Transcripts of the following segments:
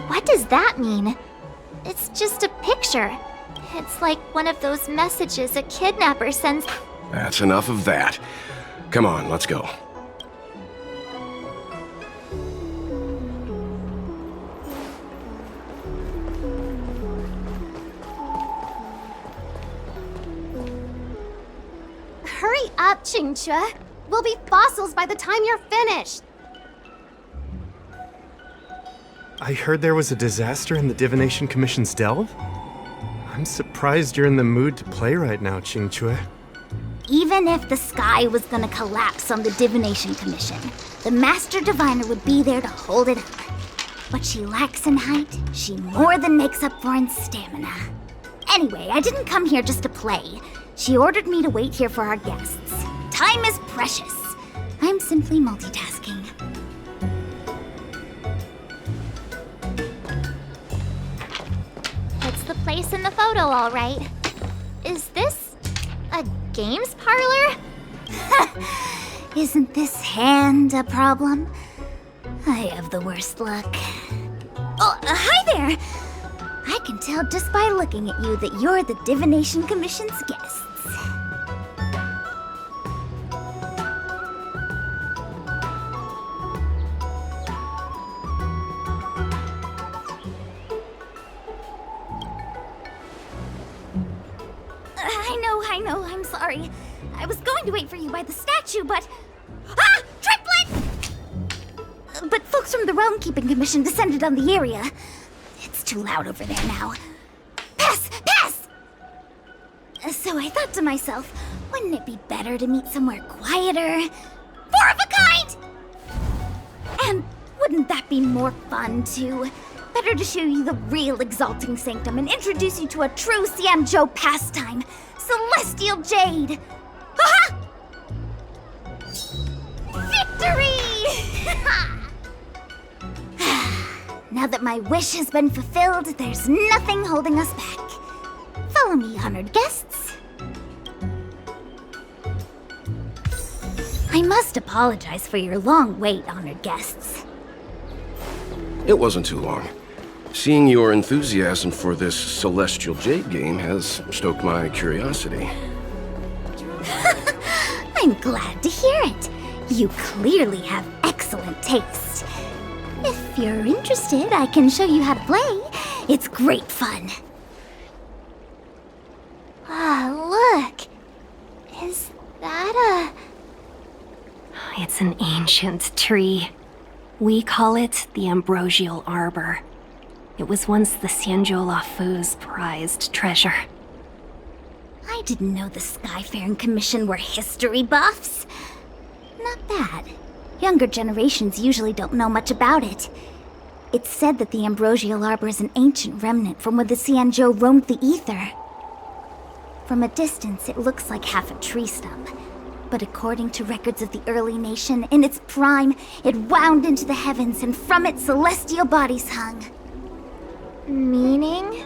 What does that mean? It's just a picture. It's like one of those messages a kidnapper sends. That's enough of that. Come on, let's go. Hurry up, Qingque. We'll be fossils by the time you're finished. I heard there was a disaster in the Divination Commission's delve? I'm surprised you're in the mood to play right now, Qingque. Even if the sky was gonna collapse on the Divination Commission, the Master Diviner would be there to hold it up. What she lacks in height, she more than makes up for in stamina. Anyway, I didn't come here just to play. She ordered me to wait here for our guests. Time is precious. I'm simply multitasking. It's the place in the photo, all right. Is this a games parlor? Isn't this hand a problem? I have the worst luck. Oh, hi there! I can tell just by looking at you that you're the Divination Commission's guests. I know, I'm sorry. I was going to wait for you by the statue, but... Ah! Triplet! But folks from the Realm Keeping Commission descended on the area. It's too loud over there now. Pass! Pass! So I thought to myself, wouldn't it be better to meet somewhere quieter? Four of a kind! And wouldn't that be more fun, too? Better to show you the real Exalting Sanctum and introduce you to a true Xianzhou pastime. Celestial Jade! Ha-ha! Victory! Now that my wish has been fulfilled, there's nothing holding us back. Follow me, honored guests. I must apologize for your long wait, honored guests. It wasn't too long. Seeing your enthusiasm for this Celestial Jade game has stoked my curiosity. I'm glad to hear it. You clearly have excellent taste. If you're interested, I can show you how to play. It's great fun. Ah, look. Is that a... It's an ancient tree. We call it the Ambrosial Arbor. It was once the Xianzhou Lafu's prized treasure. I didn't know the Skyfaring Commission were history buffs. Not bad. Younger generations usually don't know much about it. It's said that the Ambrosial Arbor is an ancient remnant from when the Xianzhou roamed the ether. From a distance, it looks like half a tree stump. But according to records of the early nation, in its prime, it wound into the heavens and from it celestial bodies hung. meaning?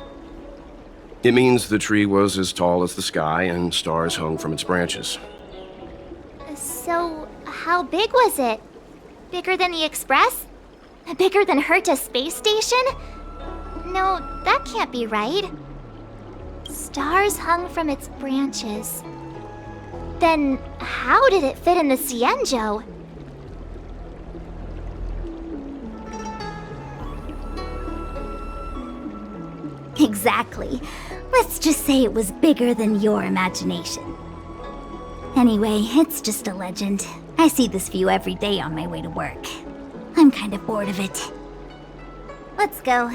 It means the tree was as tall as the sky and stars hung from its branches. So, how big was it? Bigger than the Express? Bigger than Herta's space station? No, that can't be right. Stars hung from its branches. Then, how did it fit in the Xianzhou? Exactly. Let's just say it was bigger than your imagination. Anyway, it's just a legend. I see this view every day on my way to work. I'm kind of bored of it. Let's go.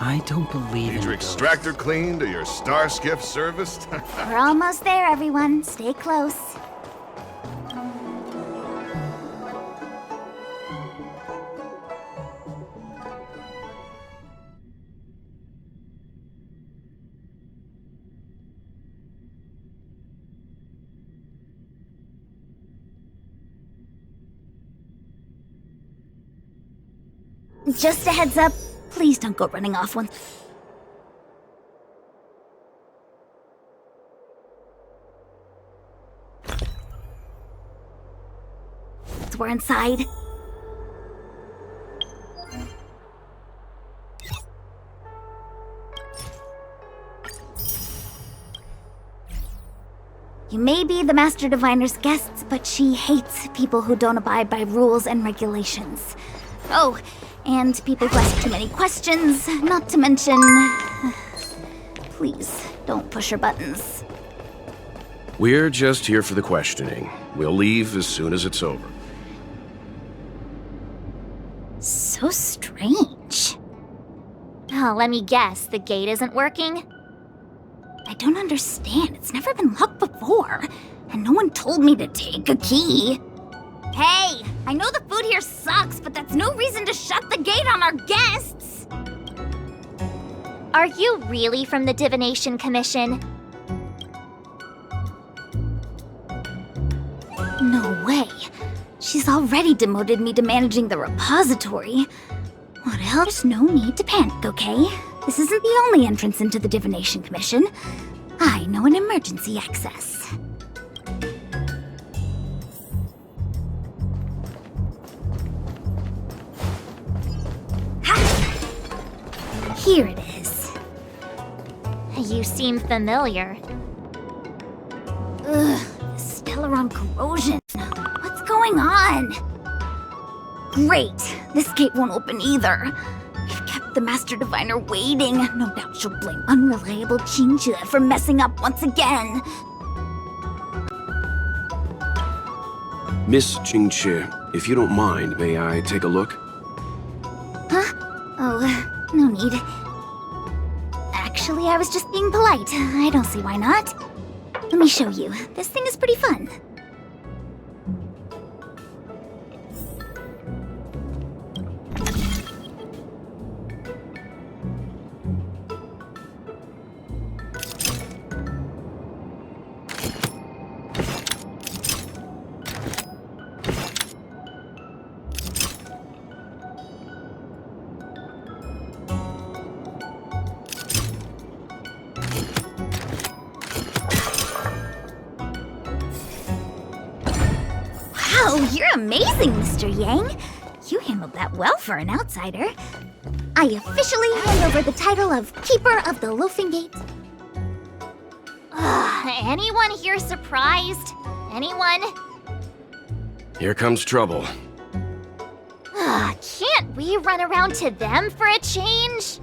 I don't believe Need in your those. extractor cleaned or your star skiff serviced? We're almost there, everyone. Stay close. Just a heads up, please don't go running off once we're inside. You may be the Master Diviner's guests, but she hates people who don't abide by rules and regulations. Oh, and people who ask too many questions, not to mention... Please, don't push her buttons. We're just here for the questioning. We'll leave as soon as it's over. So strange. Oh, let me guess, the gate isn't working? I don't understand. It's never been locked before. And no one told me to take a key. Hey, I know the food here sucks, but that's no reason to shut the gate on our guests. Are you really from the Divination Commission? No way. She's already demoted me to managing the repository. What else? No need to panic, okay? This isn't the only entrance into the Divination Commission. I know an emergency access. Ha! Here it is. You seem familiar. Ugh, the Stellaron corrosion. What's going on? Great. This gate won't open either. We've kept the Master Diviner waiting. No doubt she'll blame unreliable Qingque for messing up once again. Miss Qingque, if you don't mind, may I take a look? Huh? Oh, no need. Actually, I was just being polite. I don't see why not. Let me show you. This thing is pretty fun. Wow, you're amazing, Mr. Yang. You handled that well for an outsider. I officially hand over the title of Keeper of the Loafing Gate. Anyone here surprised? Anyone? Here comes trouble. Can't we run around to them for a change?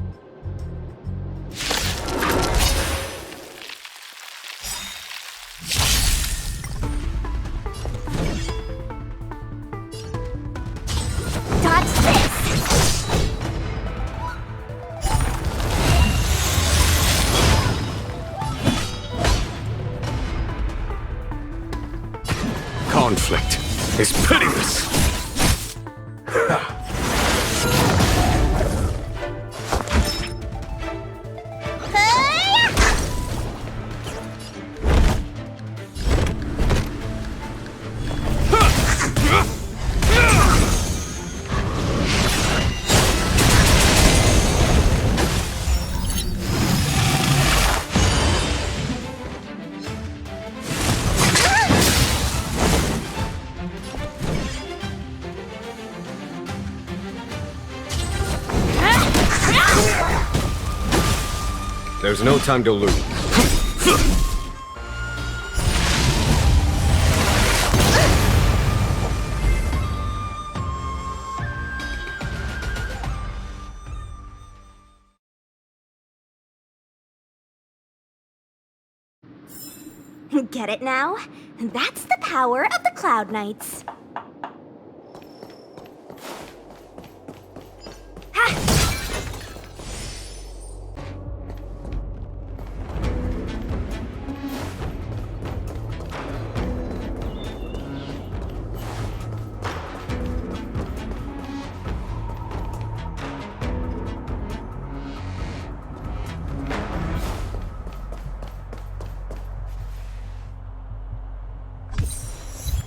Dodge this! Conflict is pitiless. There's no time to lose. Get it now? That's the power of the Cloud Knights. Ha!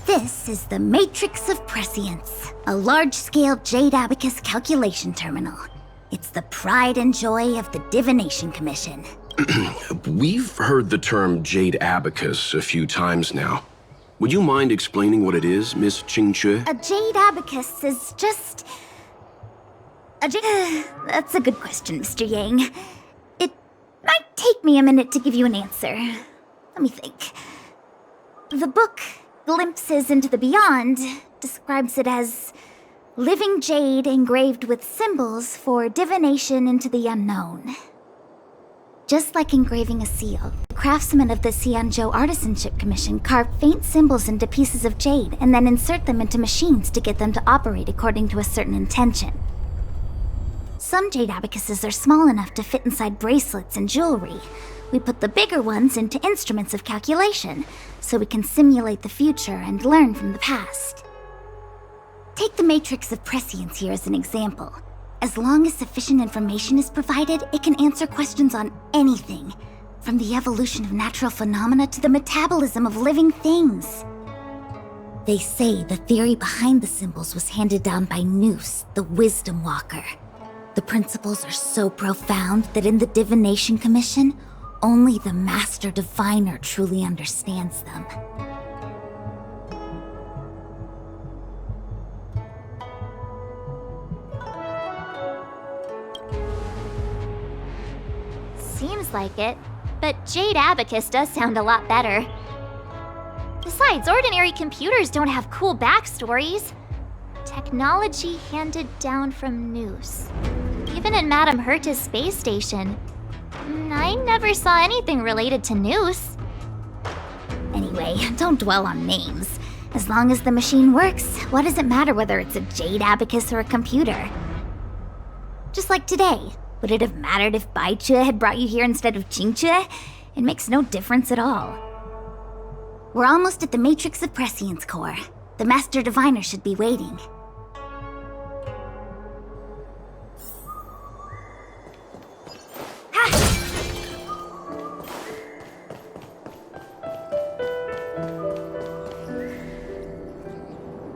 This This is the Matrix of Prescience, a large-scale jade abacus calculation terminal. It's the pride and joy of the Divination Commission. We've heard the term jade abacus a few times now. Would you mind explaining what it is, Miss Qingque? A jade abacus is just... That's a good question, Mr. Yang. It might take me a minute to give you an answer. Let me think. The book, Glimpses into the Beyond, describes it as living jade engraved with symbols for divination into the unknown. Just like engraving a seal, craftsmen of the Xianzhou Artisanship Commission carve faint symbols into pieces of jade and then insert them into machines to get them to operate according to a certain intention. Some jade abacuses are small enough to fit inside bracelets and jewelry. We put the bigger ones into instruments of calculation, so we can simulate the future and learn from the past. Take the Matrix of Prescience here as an example. As long as sufficient information is provided, it can answer questions on anything, from the evolution of natural phenomena to the metabolism of living things. They say the theory behind the symbols was handed down by Nous, the Wisdom Walker. The principles are so profound that in the Divination Commission, only the Master Diviner truly understands them. Seems like it, but Jade Abacus does sound a lot better. Besides, ordinary computers don't have cool backstories. Technology handed down from Nous. Even in Madame Herta's space station, I never saw anything related to Nous. Anyway, don't dwell on names. As long as the machine works, what does it matter whether it's a Jade Abacus or a computer? Just like today. Would it have mattered if Baichue had brought you here instead of Qingque? It makes no difference at all. We're almost at the Matrix of Prescience core. The Master Diviner should be waiting.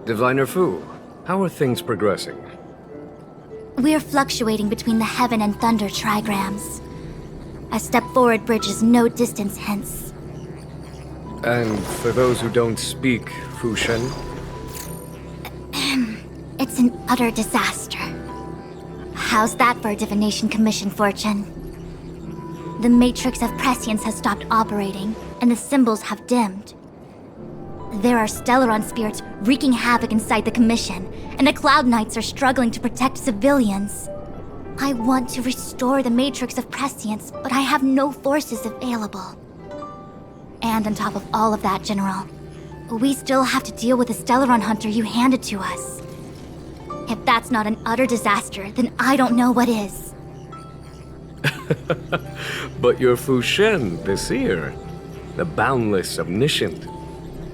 Diviner Fu, how are things progressing? We're fluctuating between the Heaven and Thunder trigrams. A step forward bridges no distance hence. And for those who don't speak Fushen? It's an utter disaster. How's that for a Divination Commission fortune? The Matrix of Prescience has stopped operating, and the symbols have dimmed. There are Stellaron spirits wreaking havoc inside the Commission, and the Cloud Knights are struggling to protect civilians. I want to restore the Matrix of Prescience, but I have no forces available. And on top of all of that, General, we still have to deal with the Stellaron Hunter you handed to us. If that's not an utter disaster, then I don't know what is. But your Fushen, the seer, the boundless omniscient.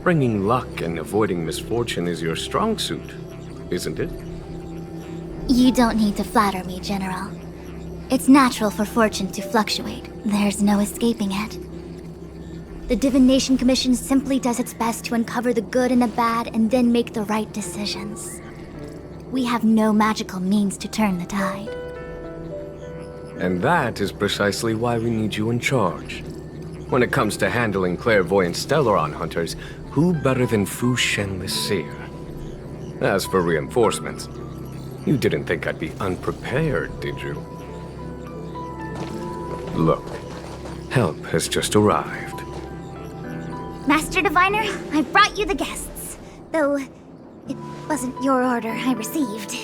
Bringing luck and avoiding misfortune is your strong suit, isn't it? You don't need to flatter me, General. It's natural for fortune to fluctuate. There's no escaping it. The Divination Commission simply does its best to uncover the good and the bad and then make the right decisions. We have no magical means to turn the tide. And that is precisely why we need you in charge. When it comes to handling clairvoyant Stellaron hunters, who better than Fushen the Seer? As for reinforcements, you didn't think I'd be unprepared, did you? Look, help has just arrived. Master Diviner, I brought you the guests. Though, it wasn't your order I received.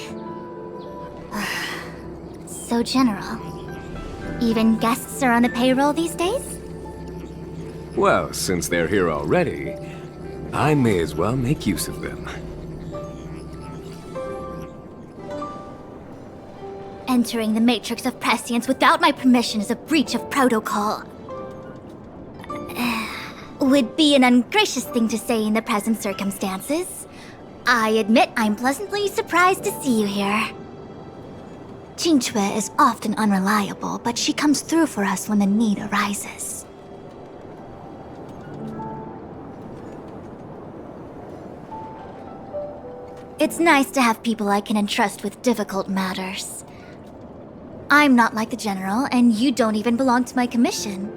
So, General, even guests are on the payroll these days? Well, since they're here already, I may as well make use of them. Entering the Matrix of Prescience without my permission is a breach of protocol. Would be an ungracious thing to say in the present circumstances. I admit I'm pleasantly surprised to see you here. Qingque is often unreliable, but she comes through for us when the need arises. It's nice to have people I can entrust with difficult matters. I'm not like the General, and you don't even belong to my commission.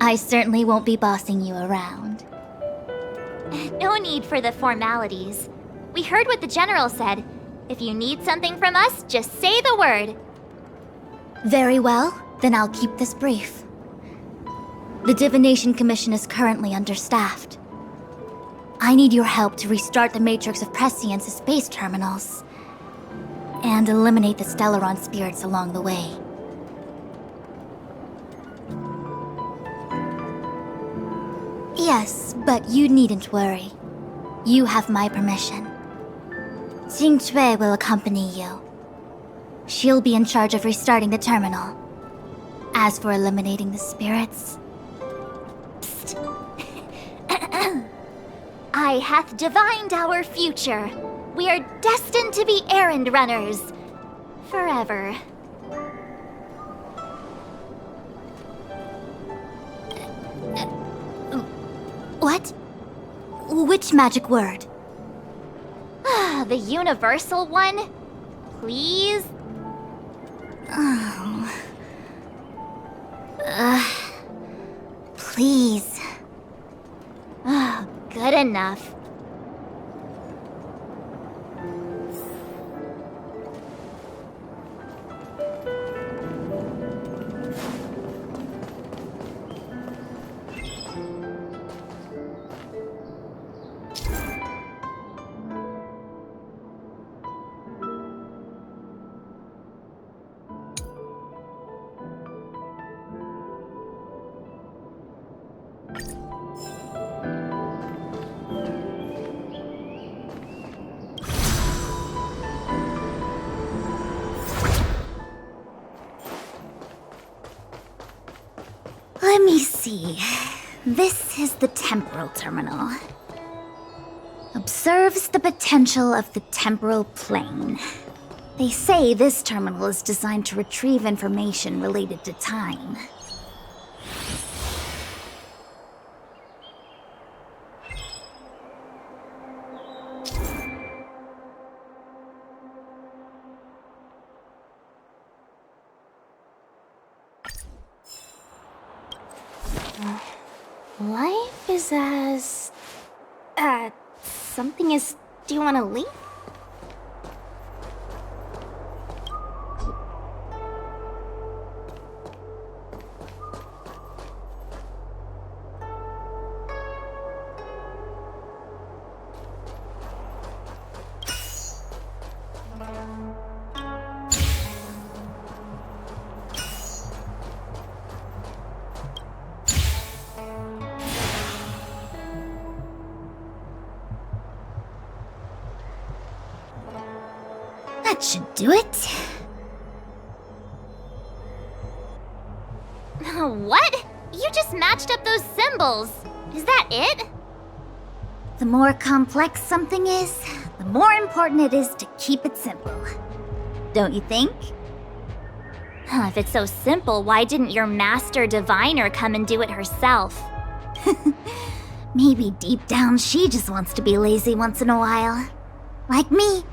I certainly won't be bossing you around. No need for the formalities. We heard what the General said. If you need something from us, just say the word. Very well, then I'll keep this brief. The Divination Commission is currently understaffed. I need your help to restart the matrix of prescience of space terminals, and eliminate the Stellaron spirits along the way. Yes, but you needn't worry. You have my permission. Xingcui will accompany you. She'll be in charge of restarting the terminal. As for eliminating the spirits... Psst. I hath divined our future. We are destined to be errand runners. Forever. What? Which magic word? The universal one? Please? Oh. Please. Oh, good enough. Let me see. This is the temporal terminal. Observes the potential of the temporal plane. They say this terminal is designed to retrieve information related to time. Life is as... something is... Do you want to leave? That should do it. What? You just matched up those symbols. Is that it? The more complex something is, the more important it is to keep it simple. Don't you think? If it's so simple, why didn't your master diviner come and do it herself? Maybe deep down she just wants to be lazy once in a while. Like me.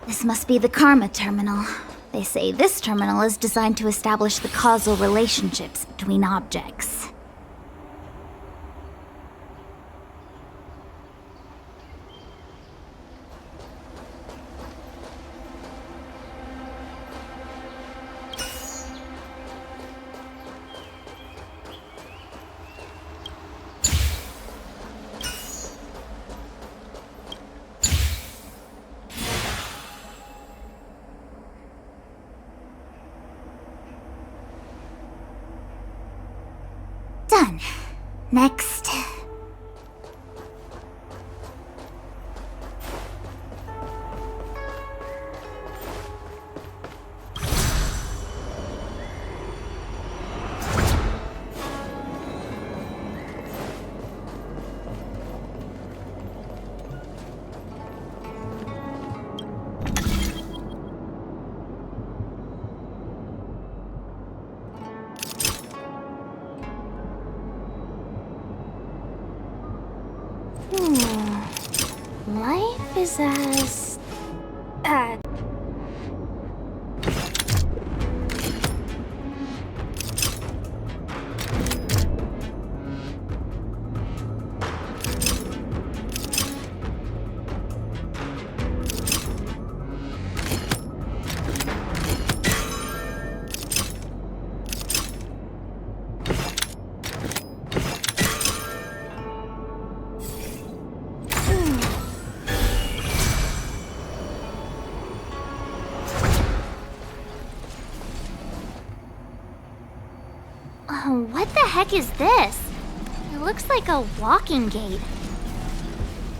This must be the Karma Terminal. They say this terminal is designed to establish the causal relationships between objects. Done. Next. Life is as... What the heck is this? It looks like a walking gate.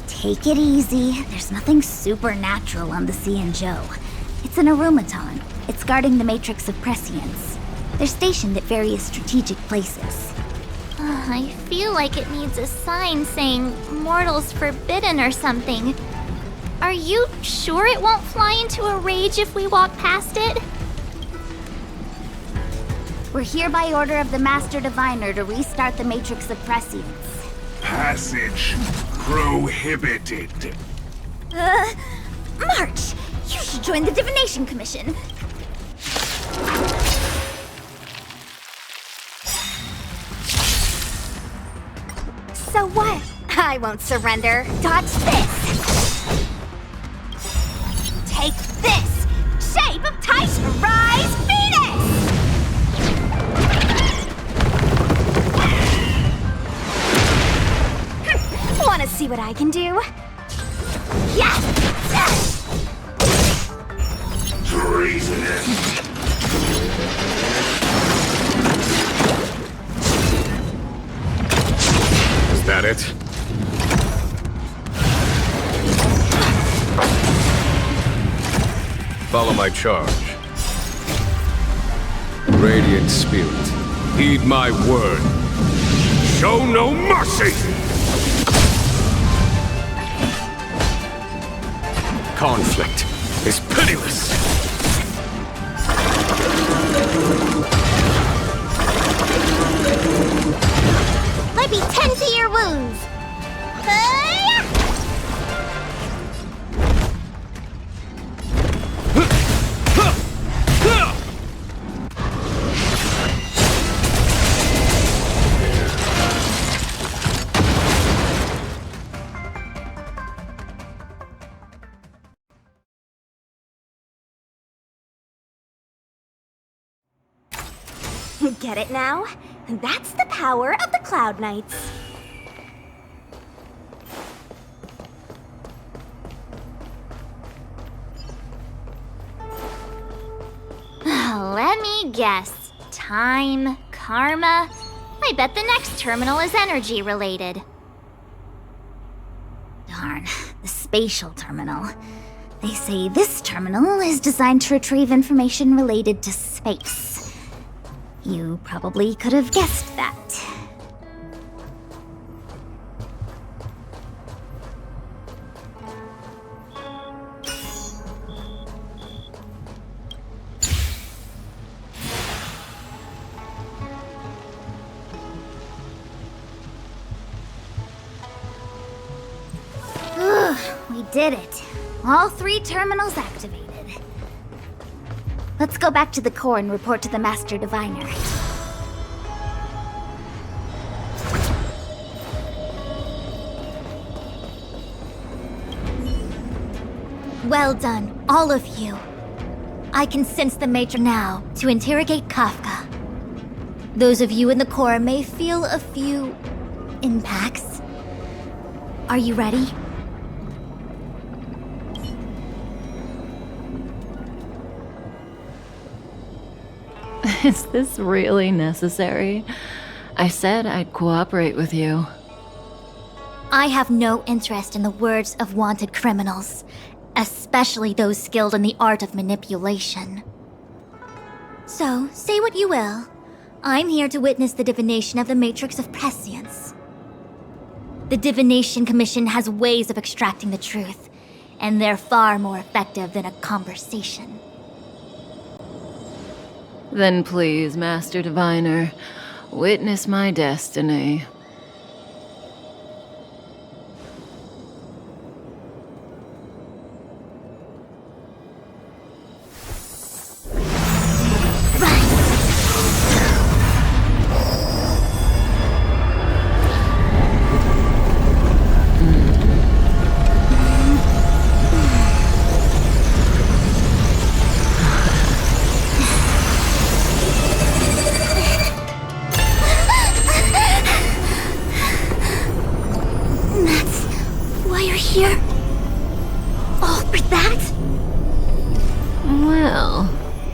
Take it easy. There's nothing supernatural on the Xianzhou. It's an aromaton. It's guarding the matrix of prescience. They're stationed at various strategic places. I feel like it needs a sign saying mortals forbidden or something. Are you sure it won't fly into a rage if we walk past it? We're here by order of the Master Diviner to restart the matrix of prescience. Passage prohibited. March! You should join the Divination Commission. So what? I won't surrender. Dodge this! Take this! Shape of Taisha Rise Venus! Wanna see what I can do? Yeah! Treasonous! Is that it? Follow my charge. Radiant Spirit, heed my word. Show no mercy! Conflict is pitiless. Let me tend to your wounds. Get it now? That's the power of the Cloud Knights. Let me guess. Time, karma. I bet the next terminal is energy related. Darn, the spatial terminal. They say this terminal is designed to retrieve information related to space. You probably could have guessed that. We did it. All 3 terminals activated. Let's go back to the core and report to the Master Diviner. Well done, all of you. I can sense the Matrix now to interrogate Kafka. Those of you in the core may feel a few impacts. Are you ready? Is this really necessary? I said I'd cooperate with you. I have no interest in the words of wanted criminals, especially those skilled in the art of manipulation. So, say what you will. I'm here to witness the divination of the Matrix of Prescience. The Divination Commission has ways of extracting the truth, and they're far more effective than a conversation. Then please, Master Diviner, witness my destiny.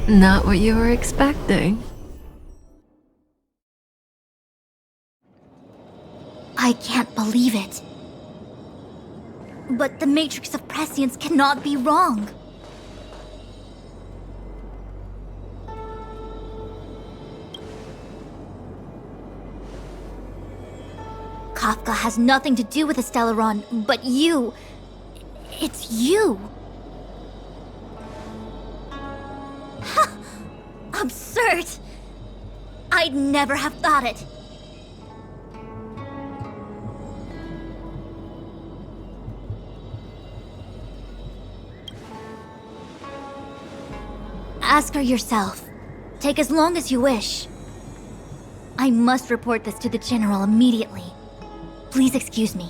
Not what you were expecting. I can't believe it. But the Matrix of Prescience cannot be wrong. Kafka has nothing to do with the Stellaron, but you. It's you. Absurd! I'd never have thought it. Ask her yourself. Take as long as you wish. I must report this to the General immediately. Please excuse me.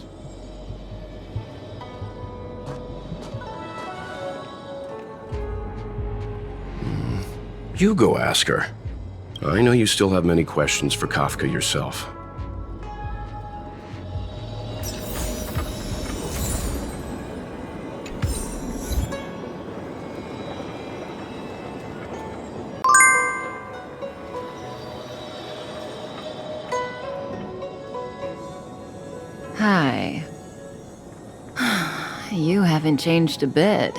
You go ask her. I know you still have many questions for Kafka yourself. Hi. You haven't changed a bit.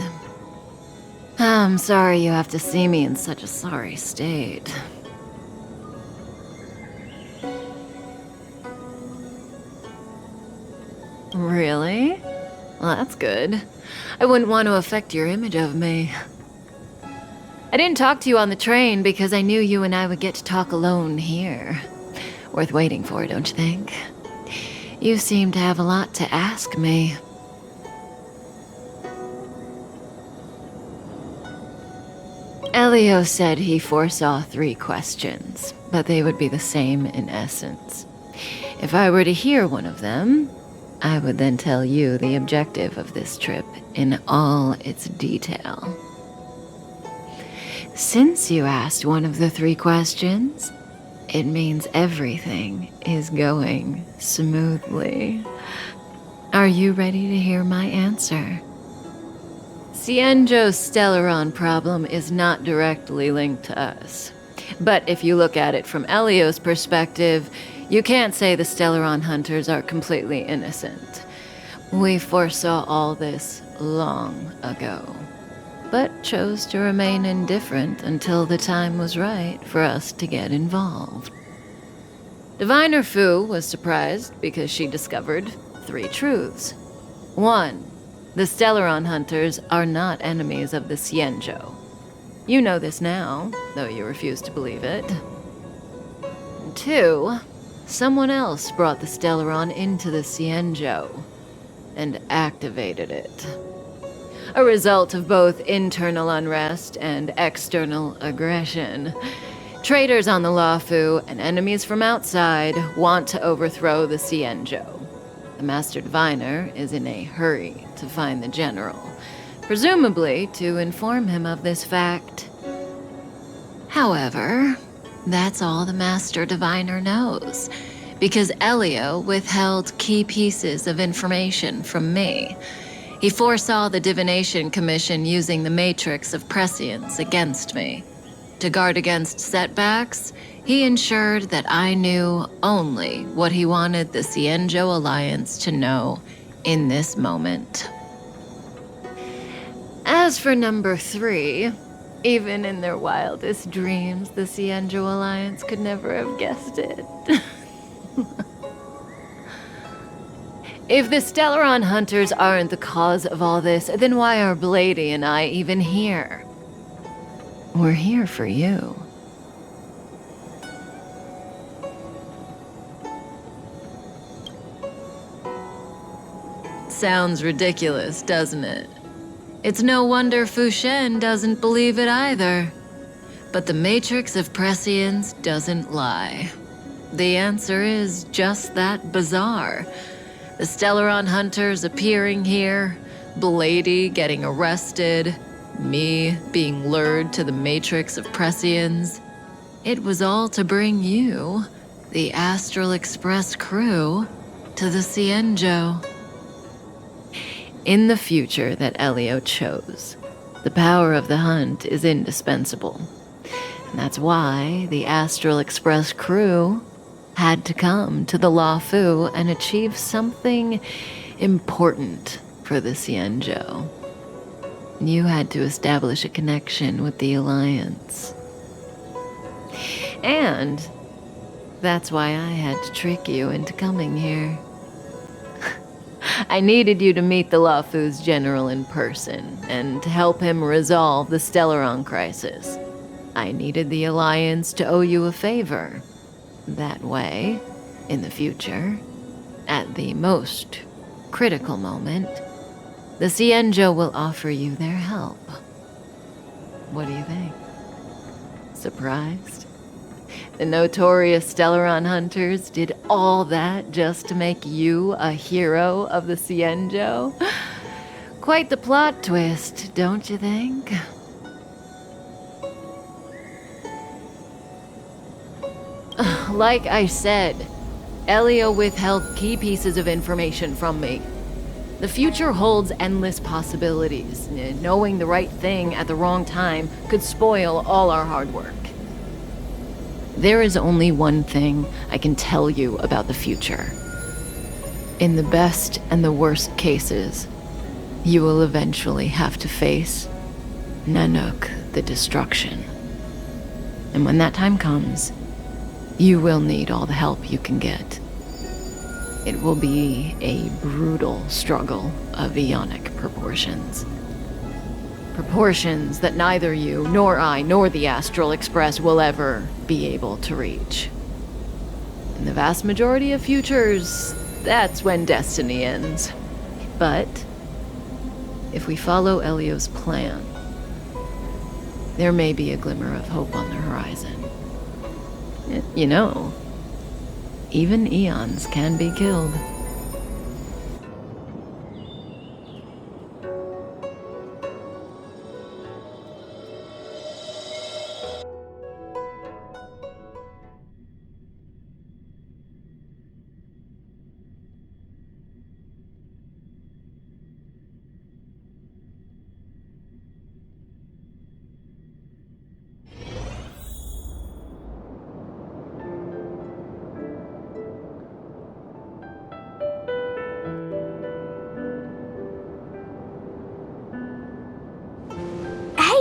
I'm sorry you have to see me in such a sorry state. Really? Well, that's good. I wouldn't want to affect your image of me. I didn't talk to you on the train because I knew you and I would get to talk alone here. Worth waiting for, don't you think? You seem to have a lot to ask me. Elio said he foresaw 3 questions, but they would be the same in essence. If I were to hear one of them, I would then tell you the objective of this trip in all its detail. Since you asked one of the 3 questions, it means everything is going smoothly. Are you ready to hear my answer? Cienjo's Stellaron problem is not directly linked to us. But if you look at it from Elio's perspective, you can't say the Stellaron hunters are completely innocent. We foresaw all this long ago, but chose to remain indifferent until the time was right for us to get involved. Diviner Fu was surprised because she discovered 3 truths. 1. The Stellaron hunters are not enemies of the Cienjo. You know this now, though you refuse to believe it. 2. Someone else brought the Stellaron into the Cienjo and activated it. a result of both internal unrest and external aggression. Traitors on the Luofu and enemies from outside want to overthrow the Xianzhou. The Master Diviner is in a hurry to find the general, presumably to inform him of this fact. However, that's all the Master Diviner knows, because Elio withheld key pieces of information from me. He foresaw the Divination Commission using the Matrix of Prescience against me. To guard against setbacks, he ensured that I knew only what he wanted the Xianzhou Alliance to know in this moment. As for number 3, even in their wildest dreams, the Xianzhou Alliance could never have guessed it. If the Stellaron Hunters aren't the cause of all this, then why are Blady and I even here? We're here for you. Sounds ridiculous, doesn't it? It's no wonder Fu Shen doesn't believe it either. But the Matrix of Prescience doesn't lie. The answer is just that bizarre. The Stellaron Hunters appearing here, Blady getting arrested, me being lured to the Matrix of Prescience. It was all to bring you, the Astral Express crew, to the Xianzhou. In the future that Elio chose, the power of the hunt is indispensable. And that's why the Astral Express crew had to come to the Luofu and achieve something important for the Xianzhou. You had to establish a connection with the Alliance. And that's why I had to trick you into coming here. I needed you to meet the Luofu's general in person and to help him resolve the Stellaron crisis. I needed the Alliance to owe you a favor. That way, in the future, at the most critical moment, the Xianzhou will offer you their help. What do you think? Surprised? The notorious Stellaron Hunters did all that just to make you a hero of the Xianzhou? Quite the plot twist, don't you think? Like I said, Elio withheld key pieces of information from me. The future holds endless possibilities. Knowing the right thing at the wrong time could spoil all our hard work. There is only one thing I can tell you about the future. In the best and the worst cases, you will eventually have to face Nanook the Destruction. And when that time comes, you will need all the help you can get. It will be a brutal struggle of Ionic proportions. Proportions that neither you, nor I, nor the Astral Express will ever be able to reach. In the vast majority of futures, that's when destiny ends. But if we follow Elio's plan, there may be a glimmer of hope on the horizon. You know, even eons can be killed.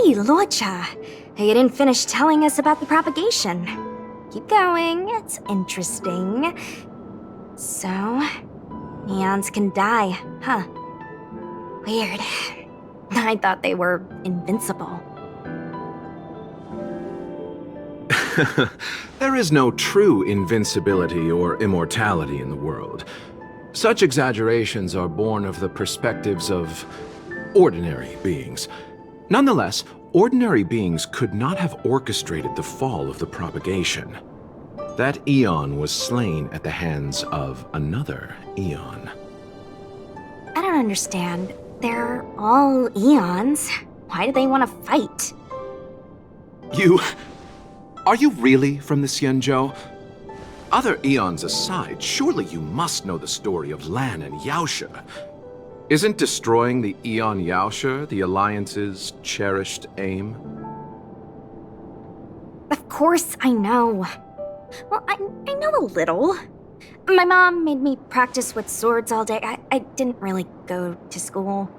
Hey, Luocha, you didn't finish telling us about the propagation. Keep going, it's interesting. So, neons can die, huh? Weird. I thought they were invincible. There is no true invincibility or immortality in the world. Such exaggerations are born of the perspectives of ordinary beings. Nonetheless, ordinary beings could not have orchestrated the fall of the propagation. That eon was slain at the hands of another eon. I don't understand. They're all eons. Why do they want to fight? Are you really from the Xianzhou? Other eons aside, surely you must know the story of Lan and Yaoshe. Isn't destroying the Eon Yaoshe the Alliance's cherished aim? Of course I know. Well, I know a little. My mom made me practice with swords all day. I didn't really go to school.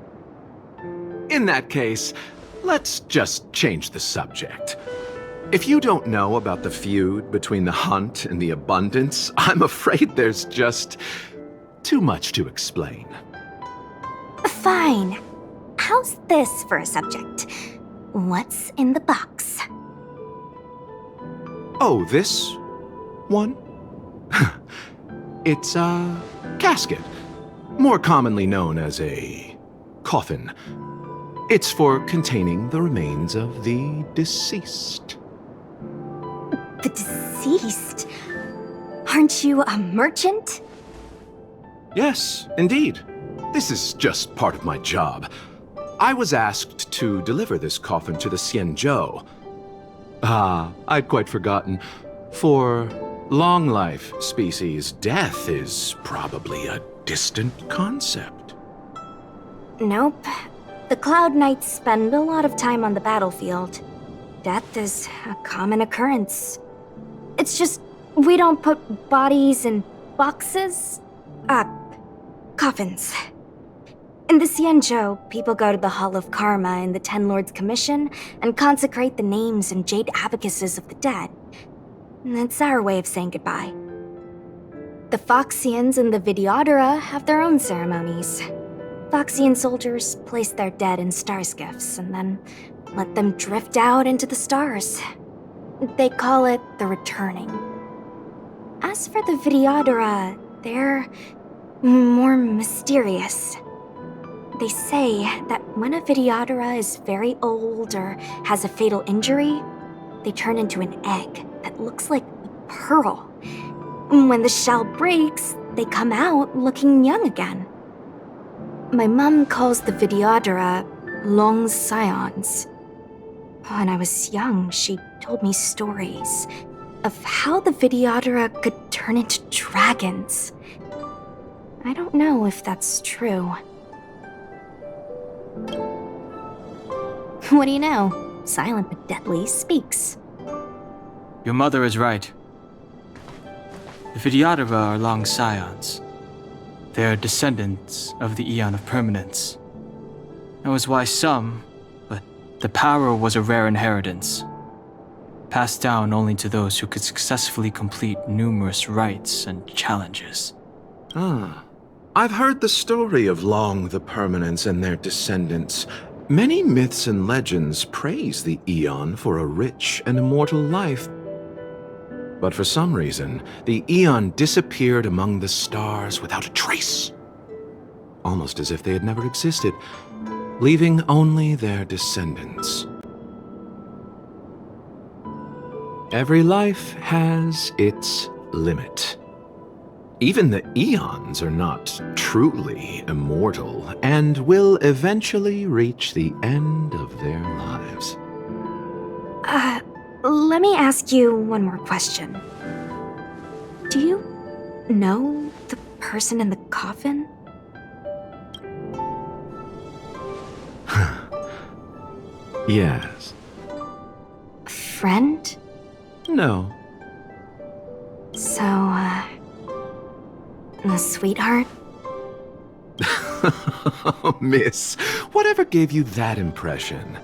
In that case, let's just change the subject. If you don't know about the feud between the Hunt and the Abundance, I'm afraid there's just too much to explain. Fine. How's this for a subject? What's in the box? Oh, this one? It's a casket, more commonly known as a coffin. It's for containing the remains of the deceased. The deceased? Aren't you a merchant? Yes, indeed. This is just part of my job. I was asked to deliver this coffin to the Xianzhou. I'd quite forgotten. For long life species, death is probably a distant concept. Nope. The Cloud Knights spend a lot of time on the battlefield. Death is a common occurrence. It's just, we don't put bodies in boxes. Coffins. In the Xianzhou, people go to the Hall of Karma in the Ten Lords Commission and consecrate the names and jade abacuses of the dead. It's our way of saying goodbye. The Foxians and the Videodora have their own ceremonies. Foxian soldiers place their dead in star skiffs and then let them drift out into the stars. They call it the returning. As for the Videodora, they're more mysterious. They say that when a Videodora is very old or has a fatal injury, they turn into an egg that looks like a pearl. When the shell breaks, they come out looking young again. My mom calls the Videodora long scions. When I was young, she told me stories of how the Videodora could turn into dragons. I don't know if that's true. What do you know? Silent but deadly speaks. Your mother is right. The Videodora are long scions. They are descendants of the Eon of Permanence. That was why but the power was a rare inheritance, passed down only to those who could successfully complete numerous rites and challenges. I've heard the story of Long the Permanence and their descendants. Many myths and legends praise the Eon for a rich and immortal life. But for some reason, the Eon disappeared among the stars without a trace. Almost as if they had never existed, leaving only their descendants. Every life has its limit. Even the Eons are not truly immortal and will eventually reach the end of their lives. Let me ask you one more question. Do you know the person in the coffin? Yes. Friend? No. So, a sweetheart? Miss, whatever gave you that impression?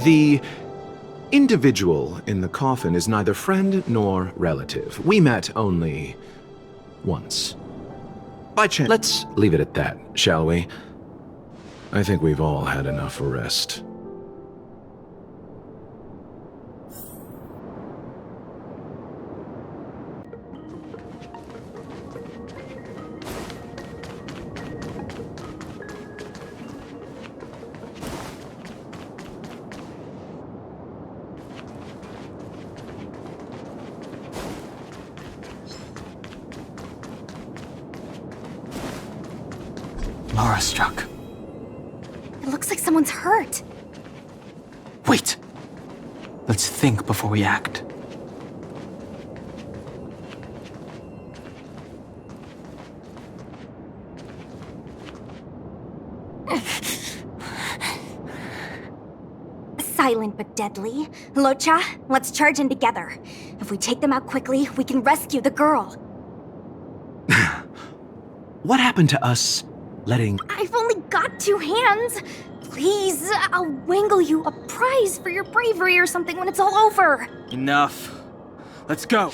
The individual in the coffin is neither friend nor relative. We met only once. By chance. Let's leave it at that, shall we? I think we've all had enough rest. Laura struck. It looks like someone's hurt. Wait. Let's think before we act. Silent but deadly. Locha, let's charge in together. If we take them out quickly, we can rescue the girl. What happened to us letting... I've only got 2 hands. Please, I'll wangle you a prize for your bravery or something when it's all over. Enough. Let's go.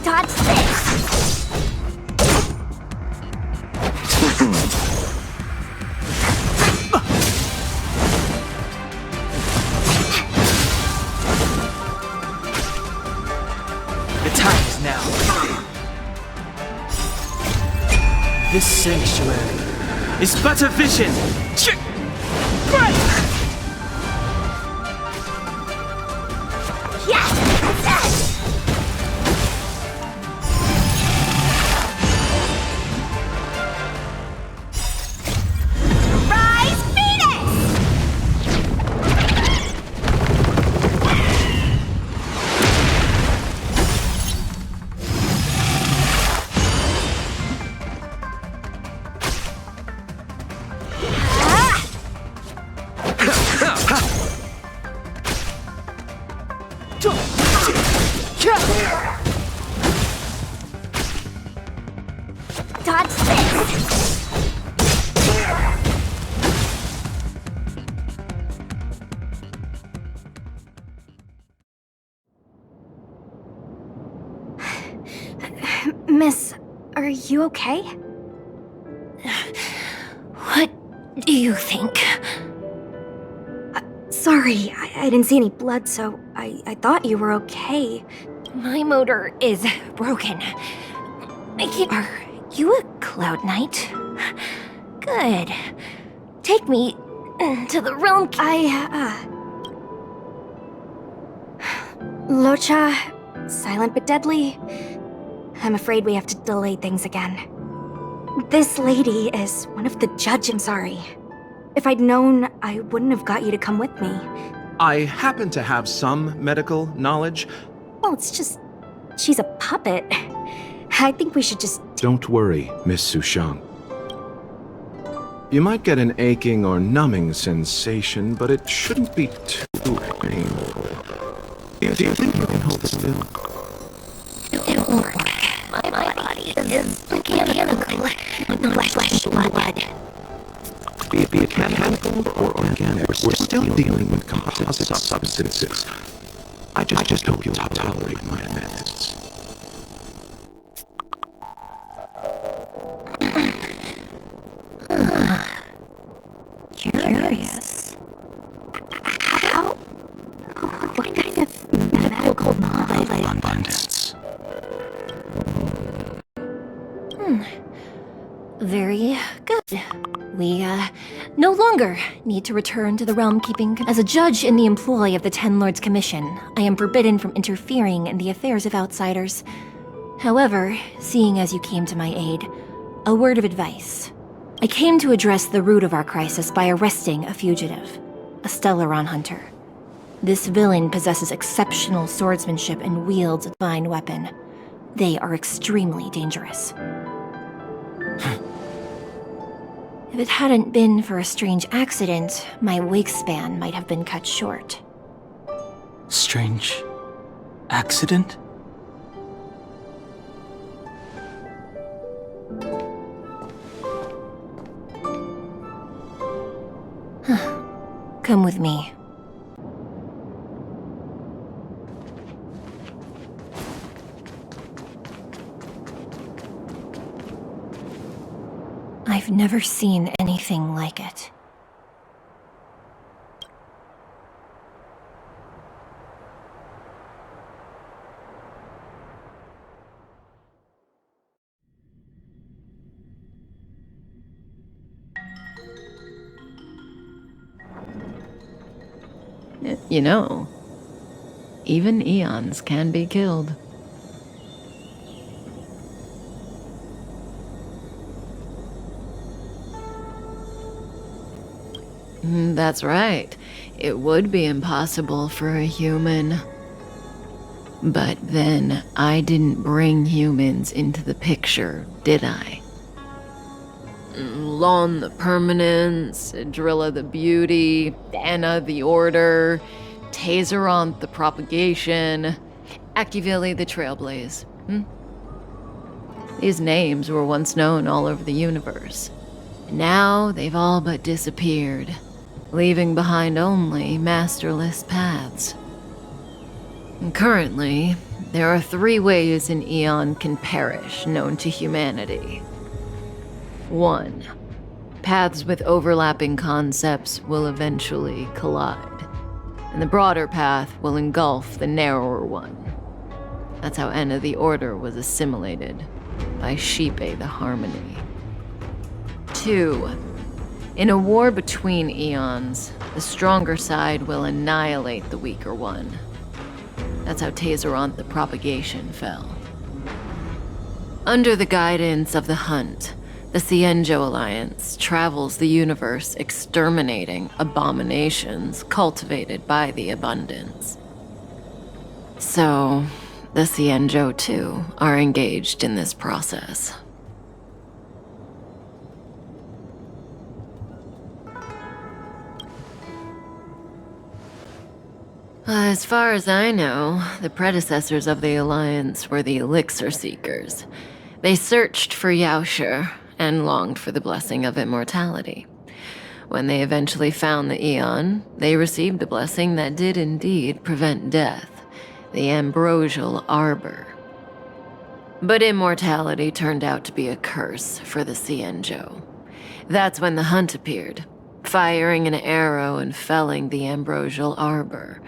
Dodge this. The time is now. This sanctuary is but a vision. Dodge this. Miss, are you okay? What do you think? Sorry, I didn't see any blood, so I thought you were okay. My motor is broken. Are you a Cloud Knight? Good. Take me to the realm. Locha, silent but deadly. I'm afraid we have to delay things again. This lady is one of the judge. I'm sorry. If I'd known, I wouldn't have got you to come with me. I happen to have some medical knowledge. Well, it's just... she's a puppet. I think we should just... Don't worry, Miss Sushang. You might get an aching or numbing sensation, but it shouldn't be too painful. Do you think you can hold still? It won't work. My body is mechanical, not flesh and blood. Be it mechanical or organic, we're still dealing with composite substances. I just hope you'll tolerate my methods. Curious. What kind of medical knowledge? Abundance. Very good. We, no longer need to return to the Realm Keeping. As a judge in the employ of the Ten Lords Commission, I am forbidden from interfering in the affairs of outsiders. However, seeing as you came to my aid, a word of advice. I came to address the root of our crisis by arresting a fugitive, a Stellaron hunter. This villain possesses exceptional swordsmanship and wields a divine weapon. They are extremely dangerous. If it hadn't been for a strange accident, my wakespan might have been cut short. Strange accident? Come with me. I've never seen anything like it. You know, even eons can be killed. That's right. It would be impossible for a human. But then, I didn't bring humans into the picture, did I? Lon the Permanence, Drilla the Beauty, Anna the Order, Tazeronth the Propagation, Akivili the Trailblaze. These names were once known all over the universe. Now they've all but disappeared, leaving behind only masterless paths. And currently, there are 3 ways an eon can perish known to humanity. 1. Paths with overlapping concepts will eventually collide, and the broader path will engulf the narrower one. That's how Enna the Order was assimilated by Shipe the Harmony. 2. In a war between eons, the stronger side will annihilate the weaker one. That's how Tazeronth the Propagation fell. Under the guidance of the Hunt, the Cienjo Alliance travels the universe exterminating abominations cultivated by the Abundance. So, the Cienjo, too, are engaged in this process. As far as I know, the predecessors of the Alliance were the Elixir Seekers. They searched for Yaoshi and longed for the blessing of immortality. When they eventually found the Eon, they received a blessing that did indeed prevent death, the Ambrosial Arbor. But immortality turned out to be a curse for the Cienjo. That's when the Hunt appeared, firing an arrow and felling the Ambrosial Arbor.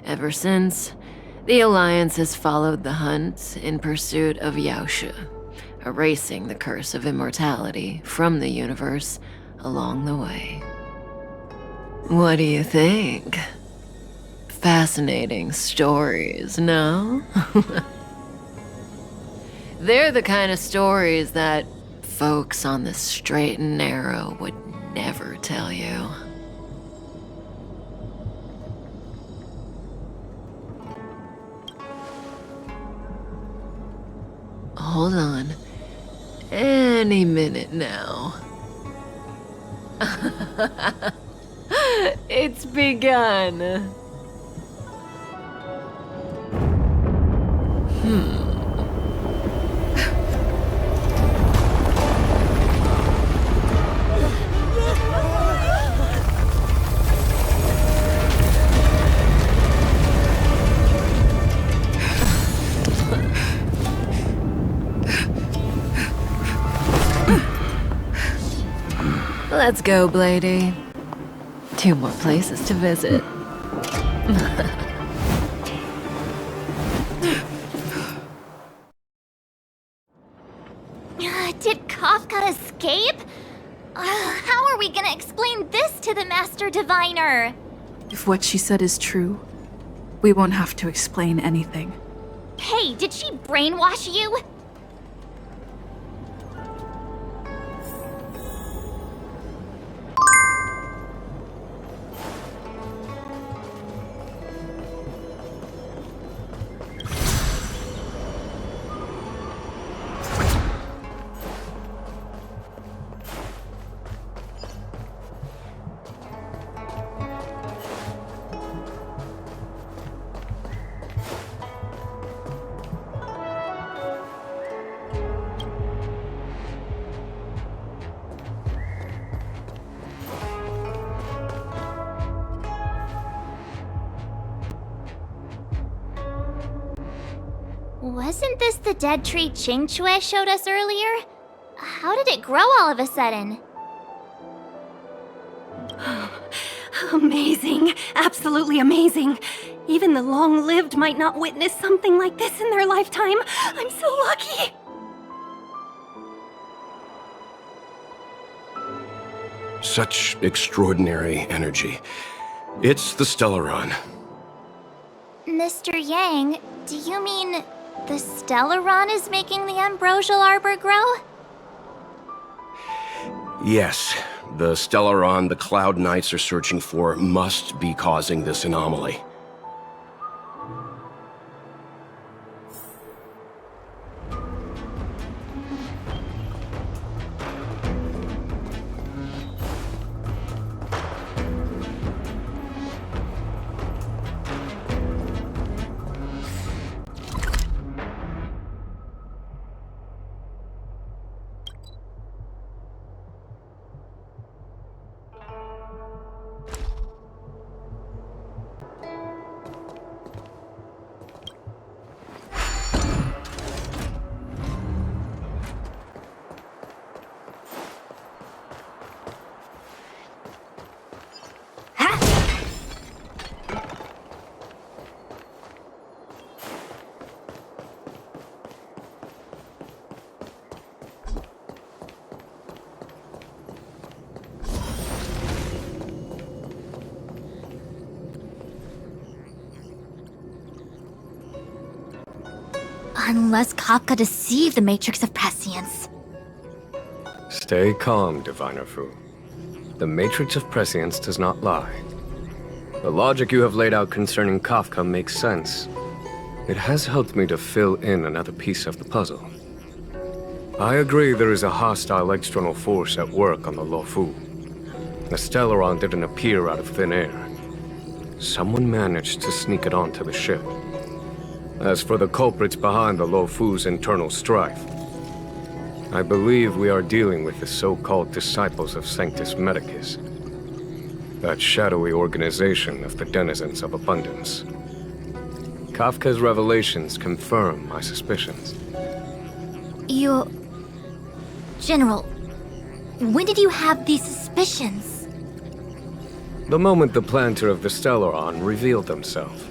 Ever since, the Alliance has followed the Hunt in pursuit of Yaoshi, erasing the curse of immortality from the universe along the way. What do you think? Fascinating stories, no? They're the kind of stories that folks on the straight and narrow would never tell you. Hold on. Any minute now. It's begun. Let's go, Blady. 2 more places to visit. Did Kafka escape? How are we gonna explain this to the Master Diviner? If what she said is true, we won't have to explain anything. Hey, did she brainwash you? Wasn't this the dead tree Qingque showed us earlier? How did it grow all of a sudden? Amazing. Absolutely amazing. Even the long-lived might not witness something like this in their lifetime. I'm so lucky. Such extraordinary energy. It's the Stellaron. Mr. Yang, do you mean the Stellaron is making the ambrosial arbor grow? Yes, the Stellaron the Cloud Knights are searching for must be causing this anomaly. Unless Kafka deceived the Matrix of Prescience. Stay calm, Diviner Fu. The Matrix of Prescience does not lie. The logic you have laid out concerning Kafka makes sense. It has helped me to fill in another piece of the puzzle. I agree there is a hostile external force at work on the Luofu. The Stellaron didn't appear out of thin air. Someone managed to sneak it onto the ship. As for the culprits behind the Luofu's internal strife, I believe we are dealing with the so-called Disciples of Sanctus Medicus, that shadowy organization of the denizens of abundance. Kafka's revelations confirm my suspicions. General, when did you have these suspicions? The moment the planter of the Stellaron revealed himself.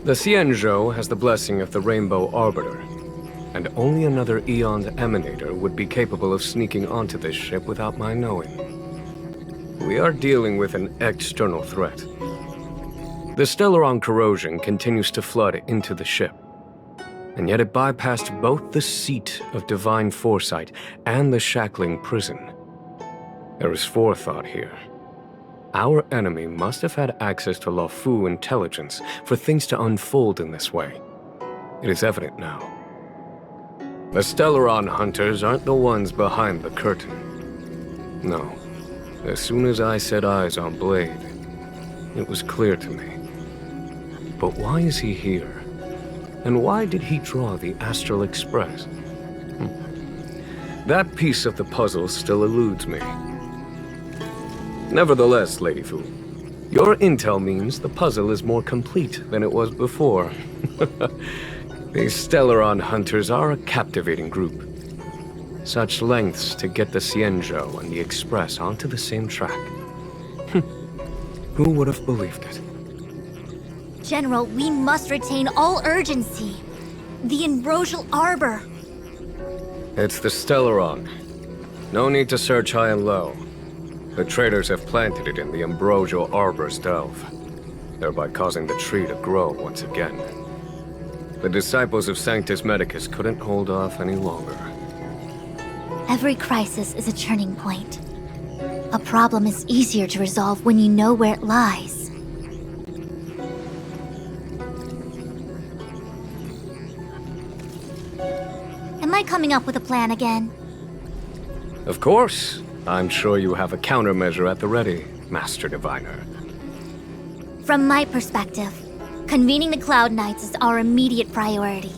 The Xianzhou has the blessing of the Rainbow Arbiter, and only another Eon's Emanator would be capable of sneaking onto this ship without my knowing. We are dealing with an external threat. The Stellaron corrosion continues to flood into the ship, and yet it bypassed both the seat of divine foresight and the shackling prison. There is forethought here. Our enemy must have had access to Luofu intelligence for things to unfold in this way. It is evident now. The Stellaron hunters aren't the ones behind the curtain. No. As soon as I set eyes on Blade, it was clear to me. But why is he here? And why did he draw the Astral Express? That piece of the puzzle still eludes me. Nevertheless, Lady Fu, your intel means the puzzle is more complete than it was before. These Stellaron hunters are a captivating group. Such lengths to get the Xianzhou and the Express onto the same track. Who would have believed it? General, we must retain all urgency. The ambrosial arbor. It's the Stellaron. No need to search high and low. The traders have planted it in the ambrosial arbor's delve, thereby causing the tree to grow once again. The Disciples of Sanctus Medicus couldn't hold off any longer. Every crisis is a turning point. A problem is easier to resolve when you know where it lies. Am I coming up with a plan again? Of course. I'm sure you have a countermeasure at the ready, Master Diviner. From my perspective, convening the Cloud Knights is our immediate priority.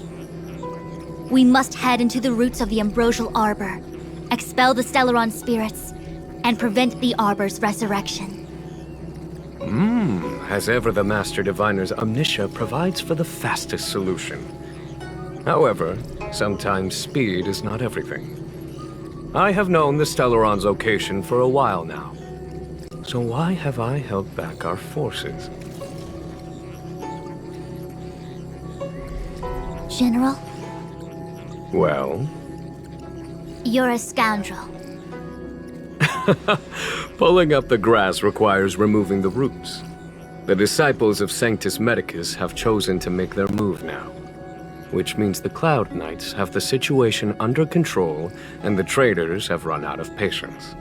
We must head into the roots of the ambrosial arbor, expel the Stellaron spirits, and prevent the arbor's resurrection. As ever, the Master Diviner's omniscia provides for the fastest solution. However, sometimes speed is not everything. I have known the Stellaron's location for a while now. So why have I held back our forces? General, Well? you're a scoundrel. Pulling up the grass requires removing the roots. The disciples of Sanctus Medicus have chosen to make their move now, which means the Cloud Knights have the situation under control and the traitors have run out of patience.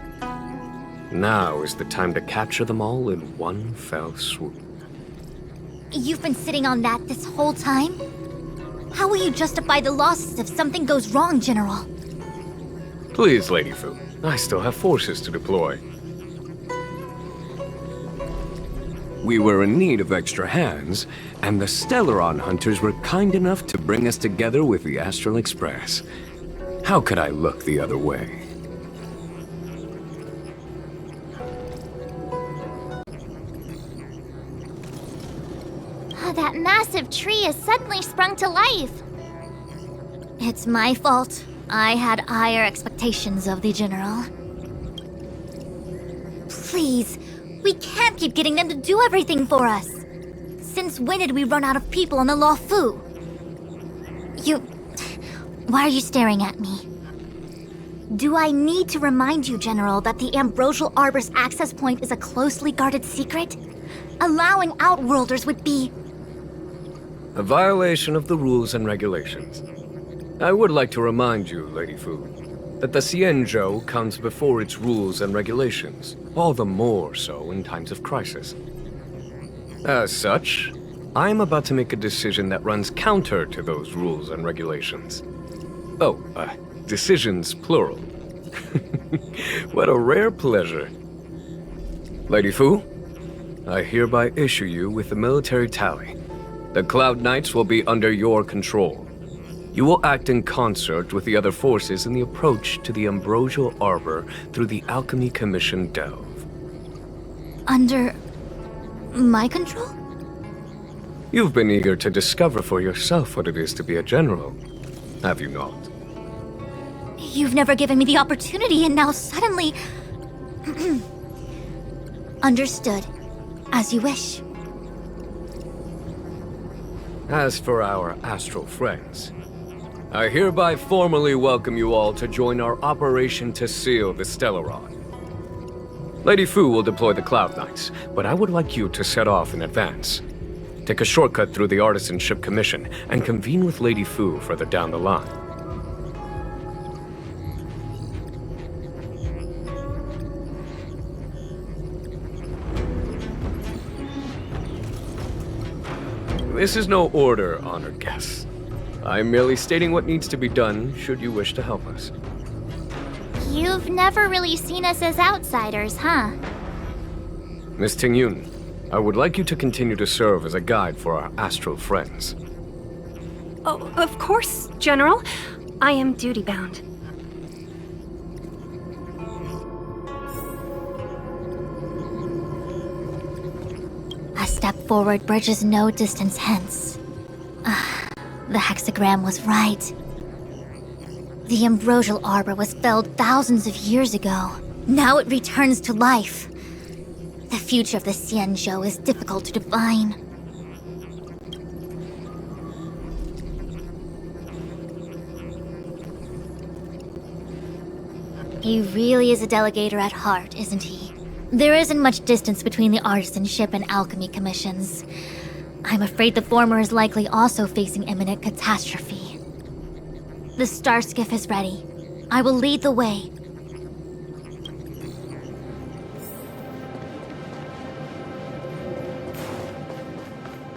Now is the time to capture them all in one fell swoop. You've been sitting on that this whole time? How will you justify the losses if something goes wrong, General? Please, Lady Fu, I still have forces to deploy. We were in need of extra hands, and the Stellaron hunters were kind enough to bring us together with the Astral Express. How could I look the other way? That massive tree has suddenly sprung to life. It's my fault. I had higher expectations of the General. Please, we can't keep getting them to do everything for us. Since when did we run out of people on the Law Fu? Why are you staring at me? Do I need to remind you, General, that the Ambrosial Arbor's access point is a closely guarded secret? Allowing Outworlders would be... A violation of the rules and regulations. I would like to remind you, Lady Fu, that the Xianzhou comes before its rules and regulations, all the more so in times of crisis. As such, I am about to make a decision that runs counter to those rules and regulations. Oh, decisions plural. What a rare pleasure. Lady Fu, I hereby issue you with the military tally. The Cloud Knights will be under your control. You will act in concert with the other forces in the approach to the Ambrosial Arbor through the Alchemy Commission Delve. Under... my control? You've been eager to discover for yourself what it is to be a general, have you not? You've never given me the opportunity, and now suddenly... Understood. As you wish. As for our astral friends, I hereby formally welcome you all to join our operation to seal the Stellaron. Lady Fu will deploy the Cloud Knights, but I would like you to set off in advance. Take a shortcut through the Artisanship Commission and convene with Lady Fu further down the line. This is no order, honored guests. I'm merely stating what needs to be done should you wish to help us. You've never really seen us as outsiders, huh? Miss Tingyun, I would like you to continue to serve as a guide for our astral friends. Oh, of course, General. I am duty-bound. A step forward bridges no distance hence. The hexagram was right. The Ambrosial Arbor was felled thousands of years ago. Now it returns to life. The future of the Xianzhou is difficult to define. He really is a delegator at heart, isn't he? There isn't much distance between the Artisanship and Alchemy Commissions. I'm afraid the former is likely also facing imminent catastrophe. The star skiff is ready. I will lead the way.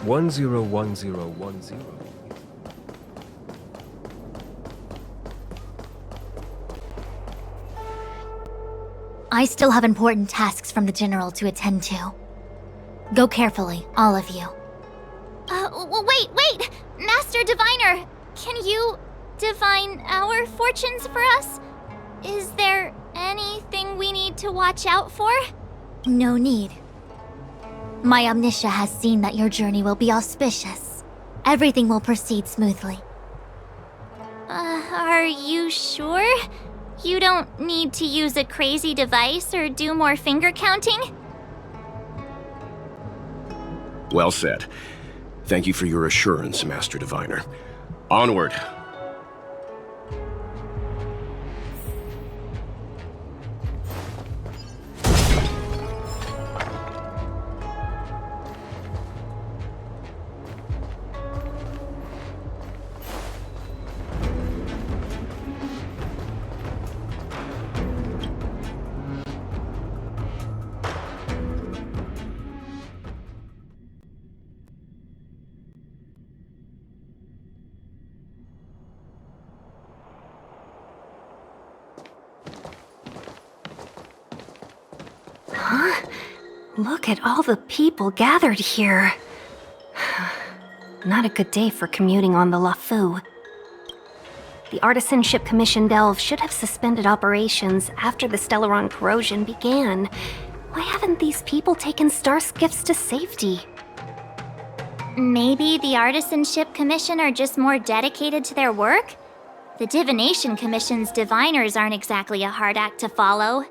One 101010. I still have important tasks from the General to attend to. Go carefully, all of you. Wait! Master Diviner! Can you divine our fortunes for us? Is there anything we need to watch out for? No need. My Omniscia has seen that your journey will be auspicious. Everything will proceed smoothly. Are you sure? You don't need to use a crazy device or do more finger counting? Well said. Thank you for your assurance, Master Diviner. Onward. Look at all the people gathered here. Not a good day for commuting on the LaFou. The Artisanship Commission Delve should have suspended operations after the Stellaron corrosion began. Why haven't these people taken star skiffs to safety? Maybe the Artisanship Commission are just more dedicated to their work? The Divination Commission's diviners aren't exactly a hard act to follow.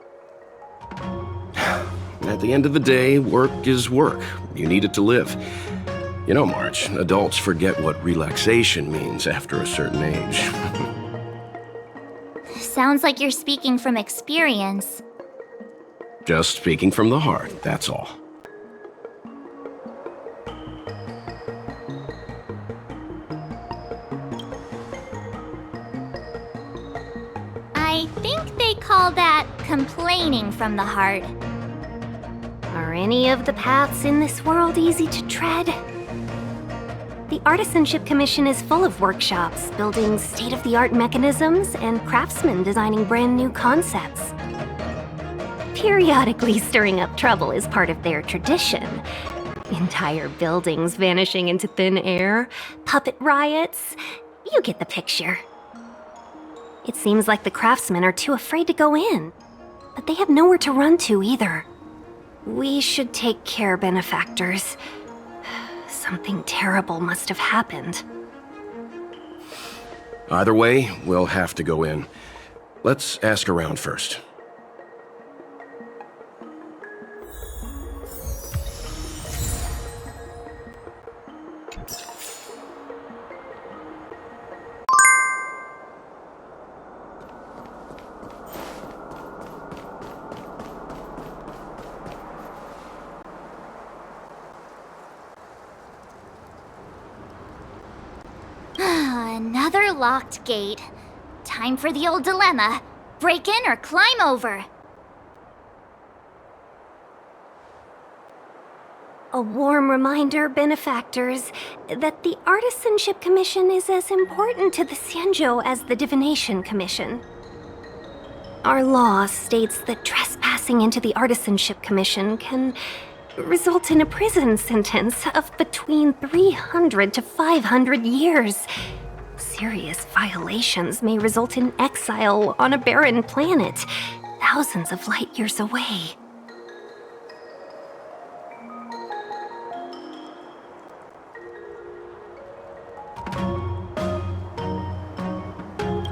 At the end of the day, work is work. You need it to live. You know, March, adults forget what relaxation means after a certain age. Sounds like you're speaking from experience. Just speaking from the heart, that's all. I think they call that complaining from the heart. Are any of the paths in this world easy to tread? The Artisanship Commission is full of workshops, building state-of-the-art mechanisms, and craftsmen designing brand new concepts. Periodically stirring up trouble is part of their tradition. Entire buildings vanishing into thin air, puppet riots. You get the picture. It seems like the craftsmen are too afraid to go in, but they have nowhere to run to either. We should take care, benefactors. Something terrible must have happened. Either way, we'll have to go in. Let's ask around first. Another locked gate. Time for the old dilemma. Break in or climb over. A warm reminder, benefactors, that the Artisanship Commission is as important to the Xianzhou as the Divination Commission. Our law states that trespassing into the Artisanship Commission can result in a prison sentence of between 300 to 500 years. Serious violations may result in exile on a barren planet, thousands of light years away.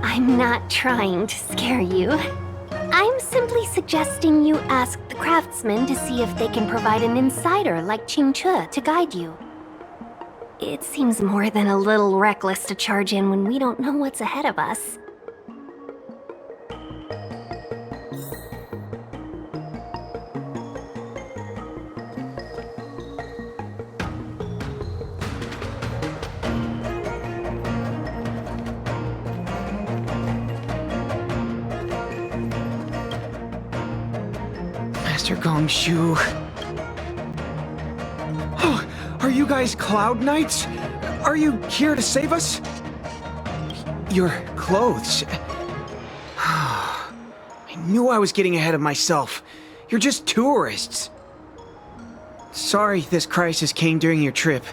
I'm not trying to scare you. I'm simply suggesting you ask the craftsmen to see if they can provide an insider like Qingche to guide you. It seems more than a little reckless to charge in when we don't know what's ahead of us. Master Gongshu. Oh, are you guys Cloud Knights? Are you here to save us? Your clothes. I knew I was getting ahead of myself. You're just tourists. Sorry this crisis came during your trip.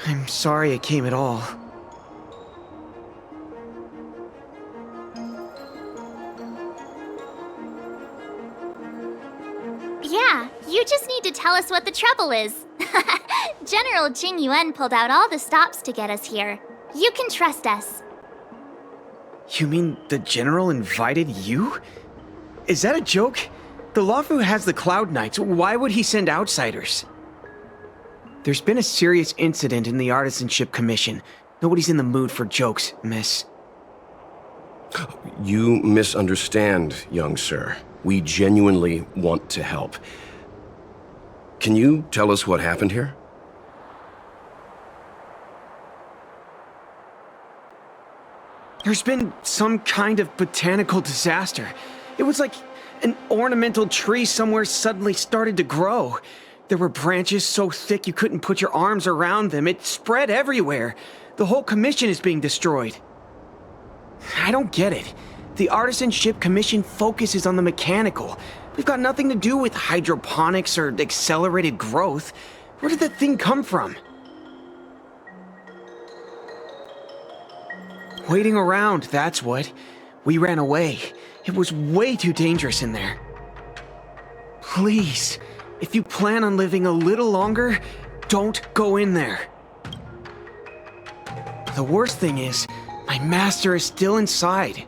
I'm sorry it came at all. Yeah, you just need to tell us what the trouble is. General Jing Yuan pulled out all the stops to get us here. You can trust us. You mean the General invited you? Is that a joke? The Luofu has the Cloud Knights. Why would he send outsiders? There's been a serious incident in the Artisanship Commission. Nobody's in the mood for jokes, miss. You misunderstand, young sir. We genuinely want to help. Can you tell us what happened here? There's been some kind of botanical disaster. It was like an ornamental tree somewhere suddenly started to grow. There were branches so thick you couldn't put your arms around them. It spread everywhere. The whole commission is being destroyed. I don't get it. The Artisanship Commission focuses on the mechanical. We've got nothing to do with hydroponics or accelerated growth. Where did that thing come from? Waiting around, that's what. We ran away. It was way too dangerous in there. Please, if you plan on living a little longer, don't go in there. The worst thing is, my master is still inside.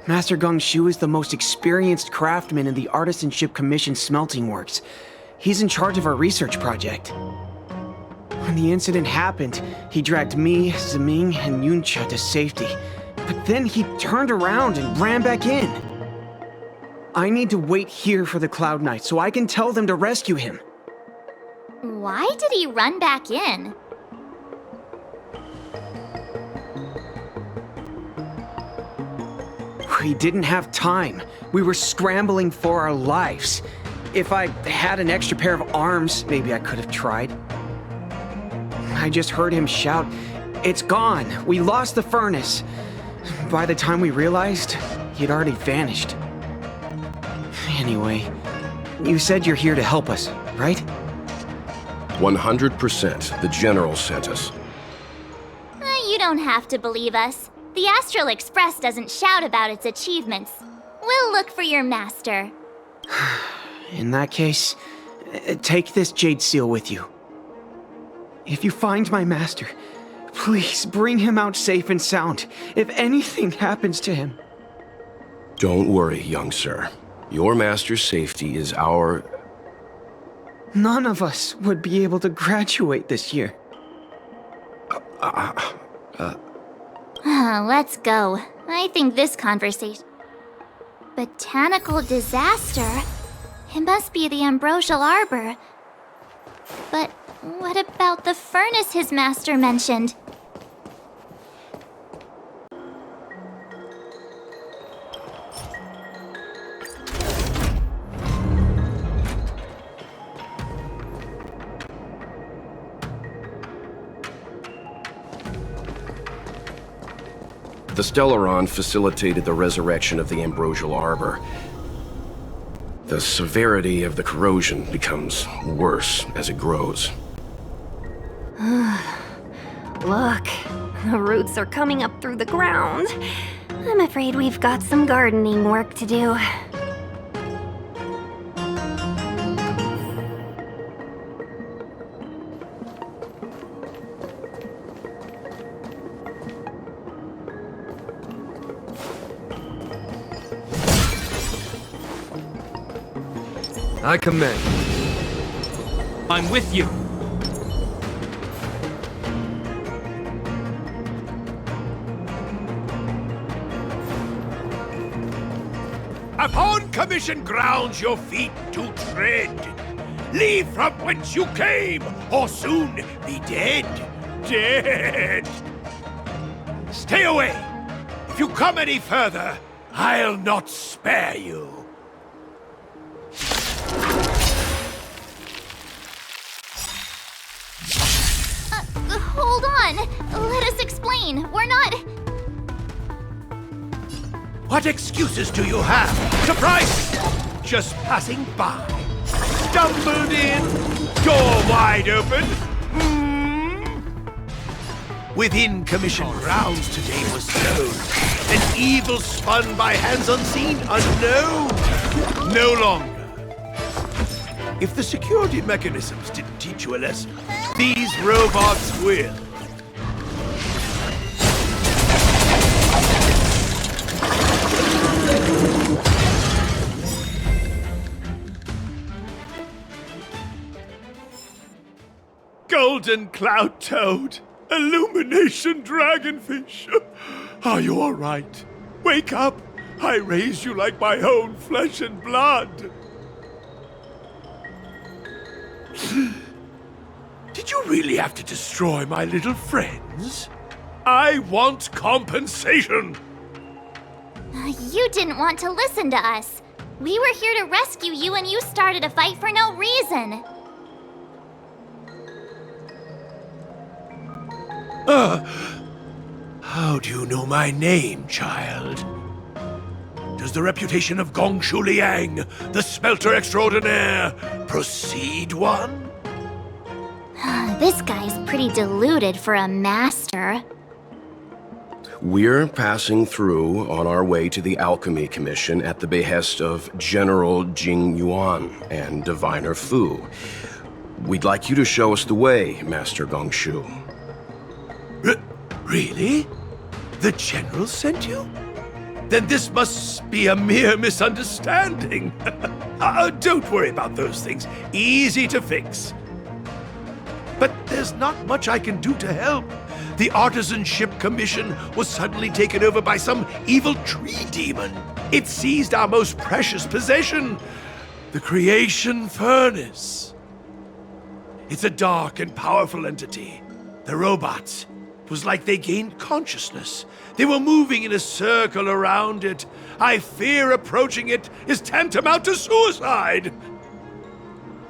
Master Gongshu is the most experienced craftsman in the Artisanship Commission smelting works. He's in charge of our research project. When the incident happened, he dragged me, Zeming, and Yuncha to safety. But then he turned around and ran back in. I need to wait here for the Cloud Knights so I can tell them to rescue him. Why did he run back in? We didn't have time. We were scrambling for our lives. If I had an extra pair of arms, maybe I could have tried. I just heard him shout, "It's gone! We lost the furnace!" By the time we realized, he'd already vanished. Anyway, you said you're here to help us, right? 100%. The General sent us. You don't have to believe us. The Astral Express doesn't shout about its achievements. We'll look for your master. In that case, take this jade seal with you. If you find my master, please bring him out safe and sound, if anything happens to him. Don't worry, young sir. Your master's safety is our... None of us would be able to graduate this year. Let's go. I think this conversation... Botanical disaster? It must be the Ambrosial Arbor. But what about the furnace his master mentioned? The Stellaron facilitated the resurrection of the Ambrosial Arbor. The severity of the corrosion becomes worse as it grows. Look, the roots are coming up through the ground. I'm afraid we've got some gardening work to do. I commend. I'm with you. Upon commission grounds your feet do tread. Leave from whence you came, or soon be dead. Dead! Stay away! If you come any further, I'll not spare you. Hold on! Let us explain. We're not... What excuses do you have? Surprise! Just passing by. Stumbled in. Door wide open. Within commission grounds today was sown. An evil spun by hands unseen, unknown. No longer. If the security mechanisms didn't teach you a lesson, these robots will. golden cloud toad, illumination dragonfish. Are you all right? Wake up! I raised you like my own flesh and blood. Did you really have to destroy my little friends? I want compensation! You didn't want to listen to us. We were here to rescue you and you started a fight for no reason. How do you know my name, child? Does the reputation of Gongshu Liang, the smelter extraordinaire, precede one? This guy's pretty deluded for a master. We're passing through on our way to the Alchemy Commission at the behest of General Jing Yuan and Diviner Fu. We'd like you to show us the way, Master Gongshu. Really? The General sent you? Then this must be a mere misunderstanding. Don't worry about those things. Easy to fix. But there's not much I can do to help. The Artisanship Commission was suddenly taken over by some evil tree demon. It seized our most precious possession, the Creation Furnace. It's a dark and powerful entity. The robots, it was like they gained consciousness. They were moving in a circle around it. I fear approaching it is tantamount to suicide.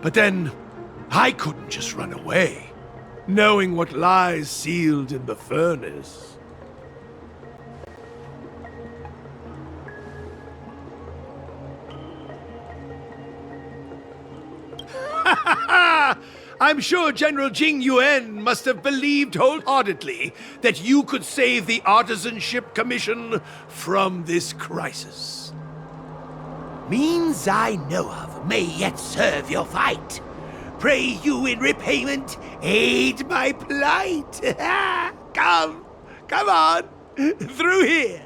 But then, I couldn't just run away, knowing what lies sealed in the furnace. I'm sure General Jing Yuan must have believed wholeheartedly that you could save the Artisanship Commission from this crisis. Means I know of may yet serve your fight. Pray you in repayment aid my plight. Come on, through here.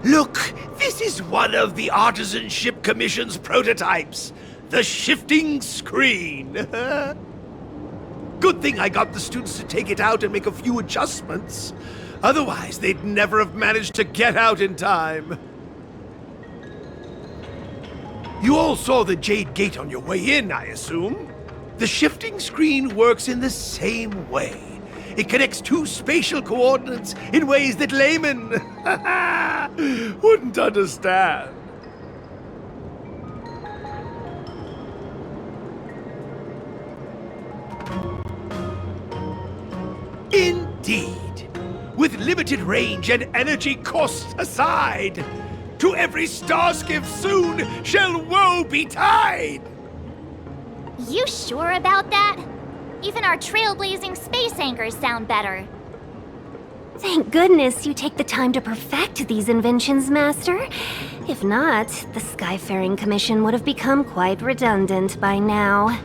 Look, this is one of the Artisanship Commission's prototypes. The shifting screen. Good thing I got the students to take it out and make a few adjustments. Otherwise, they'd never have managed to get out in time. You all saw the Jade Gate on your way in, I assume? The shifting screen works in the same way. It connects two spatial coordinates in ways that laymen wouldn't understand. Indeed. With limited range and energy costs aside, to every starskiff soon shall woe betide! You sure about that? Even our trailblazing space anchors sound better. Thank goodness you take the time to perfect these inventions, Master. If not, the Skyfaring Commission would have become quite redundant by now.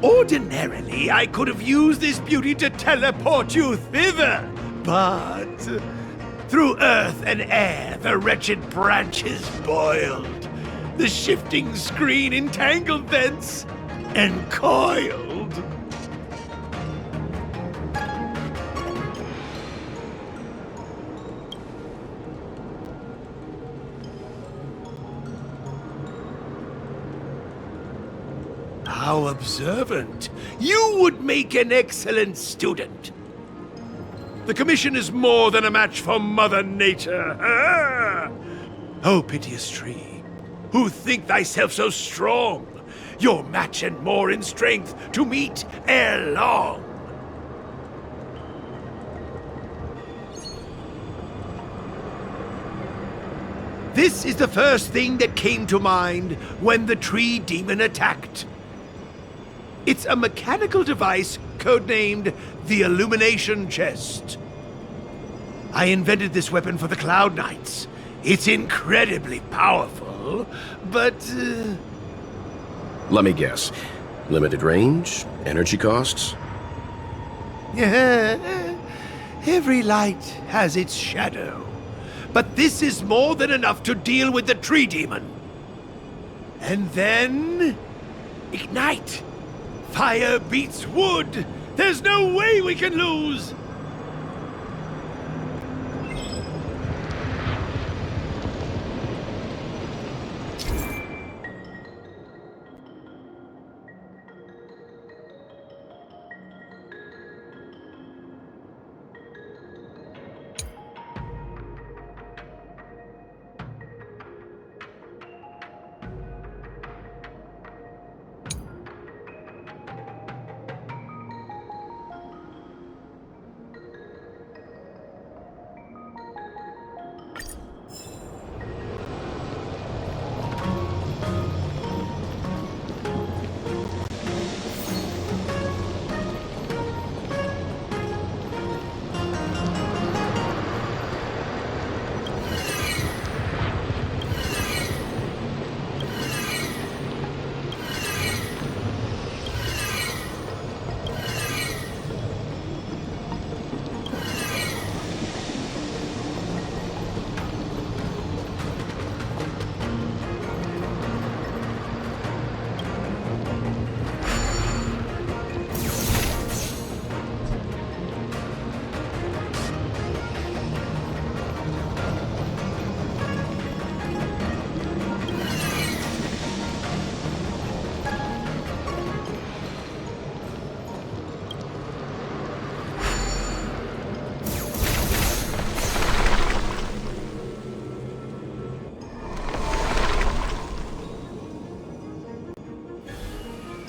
Ordinarily, I could have used this beauty to teleport you thither, but through earth and air the wretched branches boiled. The shifting screen entangled thence and coiled. How observant. You would make an excellent student. The Commission is more than a match for Mother Nature. Oh, piteous tree, who think thyself so strong, your match and more in strength to meet ere long. This is the first thing that came to mind when the tree demon attacked. It's a mechanical device codenamed the Illumination Chest. I invented this weapon for the Cloud Knights. It's incredibly powerful, but... Let me guess. Limited range? Energy costs? Every light has its shadow. But this is more than enough to deal with the tree demon. And then... ignite! Fire beats wood! There's no way we can lose!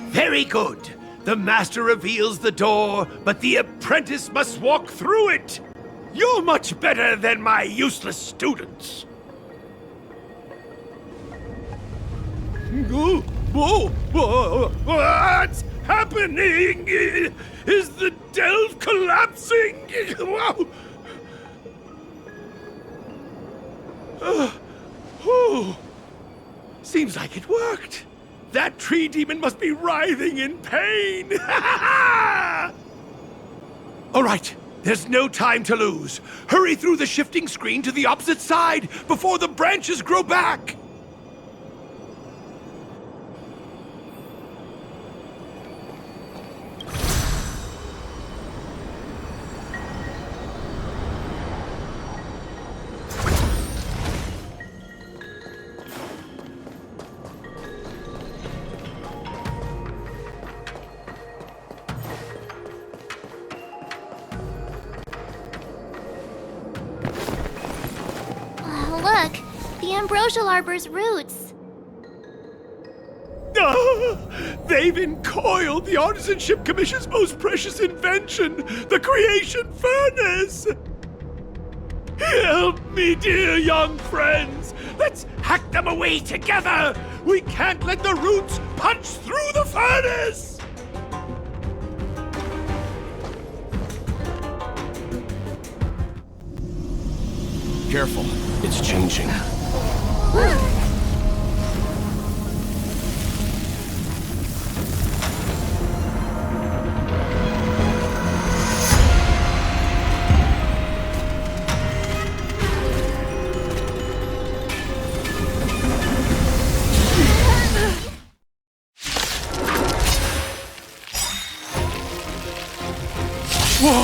Very good. The master reveals the door, but the apprentice must walk through it. You're much better than my useless students. What's happening? Is the delve collapsing? Seems like it worked. That tree demon must be writhing in pain! All right, there's no time to lose. Hurry through the shifting screen to the opposite side before the branches grow back! Look, the ambrosial arbor's roots. They've encoiled the Artisanship Commission's most precious invention, the creation furnace! Help me, dear young friends! Let's hack them away together! We can't let the roots punch through the furnace! Careful, it's changing. Whoa!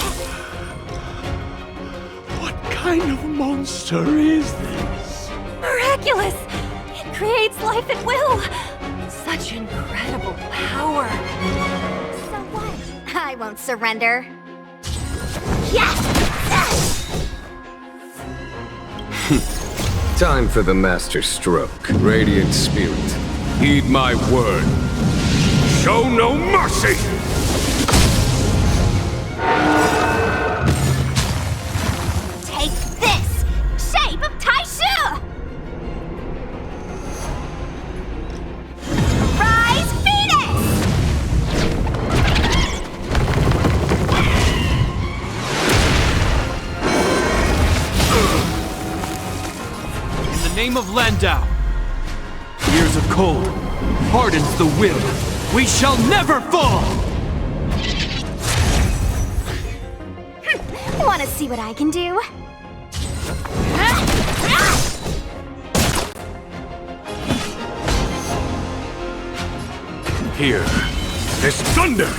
What kind of monster is this? Miraculous! It creates life at will! Such incredible power! So what? I won't surrender. Yes! Time for the master stroke. Radiant spirit, heed my word. Show no mercy! Take this! Shape of Taishu! Rise, Phoenix! In the name of Landau, years of cold hardens the will. We shall never fall! Wanna see what I can do? Here, this thunder!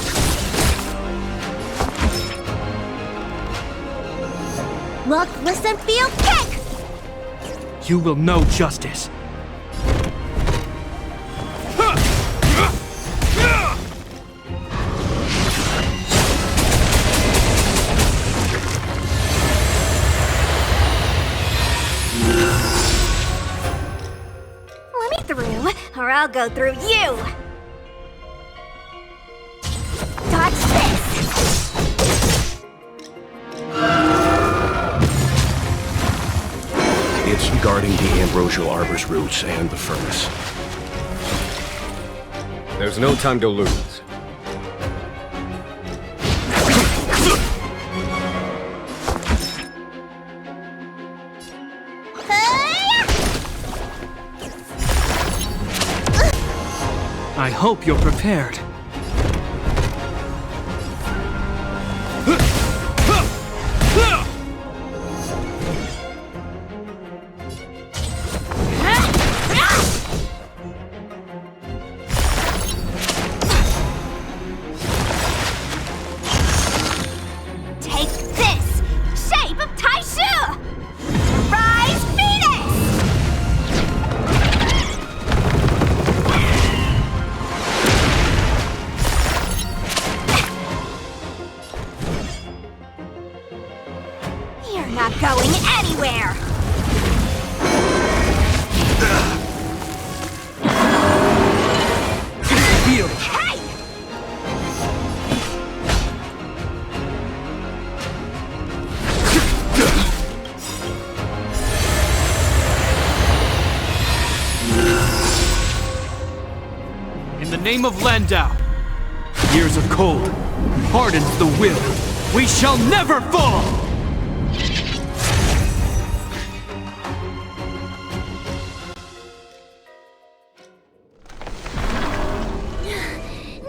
Look, listen, feel, kick! You will know justice. Let me through, or I'll go through you! Dodge this! It's guarding the ambrosial arbor's roots and the furnace. There's no time to lose. I hope you're prepared. Take this! Shape of Taishu! Rise, Venus! You're not going anywhere! Feel it. Hey! In the name of Landau, years of cold hardens the will. We shall never fall!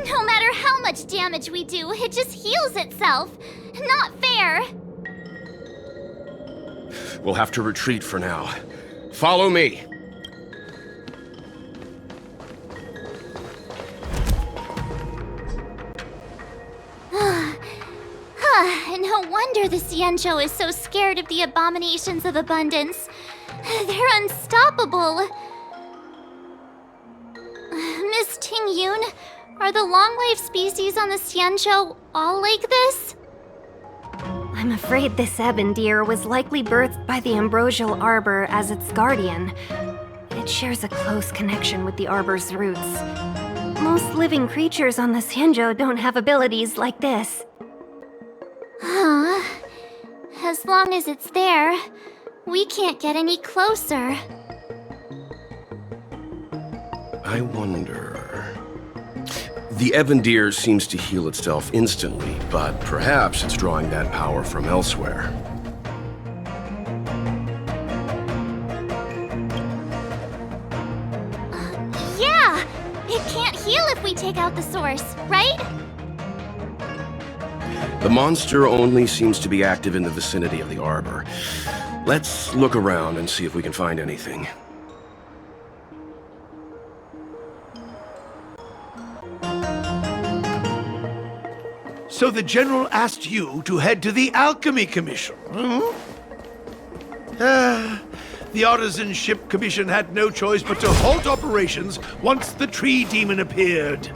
No matter how much damage we do, it just heals itself. Not fair. We'll have to retreat for now. Follow me. No wonder the Xianzhou is so scared of the abominations of abundance. They're unstoppable. Miss Ting Yun, are the long-life species on the Xianzhou all like this? I'm afraid this ebon deer was likely birthed by the ambrosial arbor as its guardian. It shares a close connection with the arbor's roots. Most living creatures on the Xianzhou don't have abilities like this. Huh? As long as it's there, we can't get any closer. I wonder... The ebon deer seems to heal itself instantly, but perhaps it's drawing that power from elsewhere. Yeah! It can't heal if we take out the source, right? The monster only seems to be active in the vicinity of the arbor. Let's look around and see if we can find anything. So the General asked you to head to the Alchemy Commission, the Artisanship Commission had no choice but to halt operations once the tree demon appeared.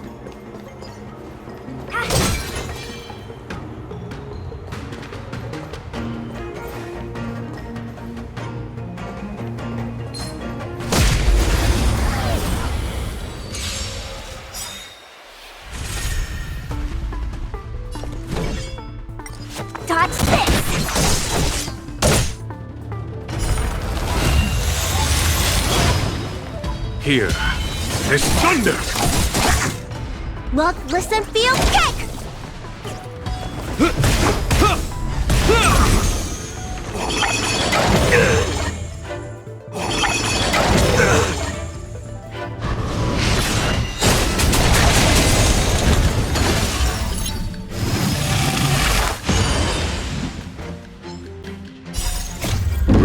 Dodge this! Here, this thunder! Look, listen, feel, kick!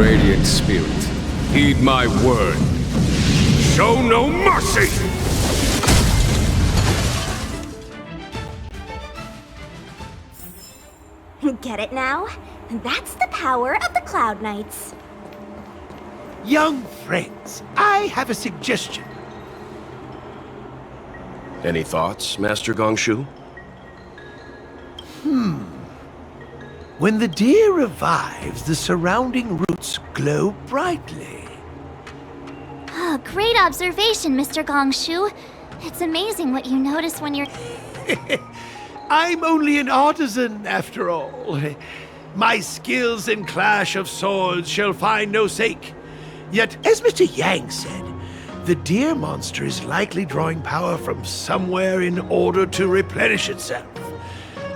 Radiant Spirit, heed my word. Show no mercy! Get it now? That's the power of the Cloud Knights. Young friends, I have a suggestion. Any thoughts, Master Gongshu? When the deer revives, the surrounding roots glow brightly. Oh, great observation, Mr. Gongshu. It's amazing what you notice when you're... I'm only an artisan, after all. My skills in clash of swords shall find no sake. Yet, as Mr. Yang said, the deer monster is likely drawing power from somewhere in order to replenish itself.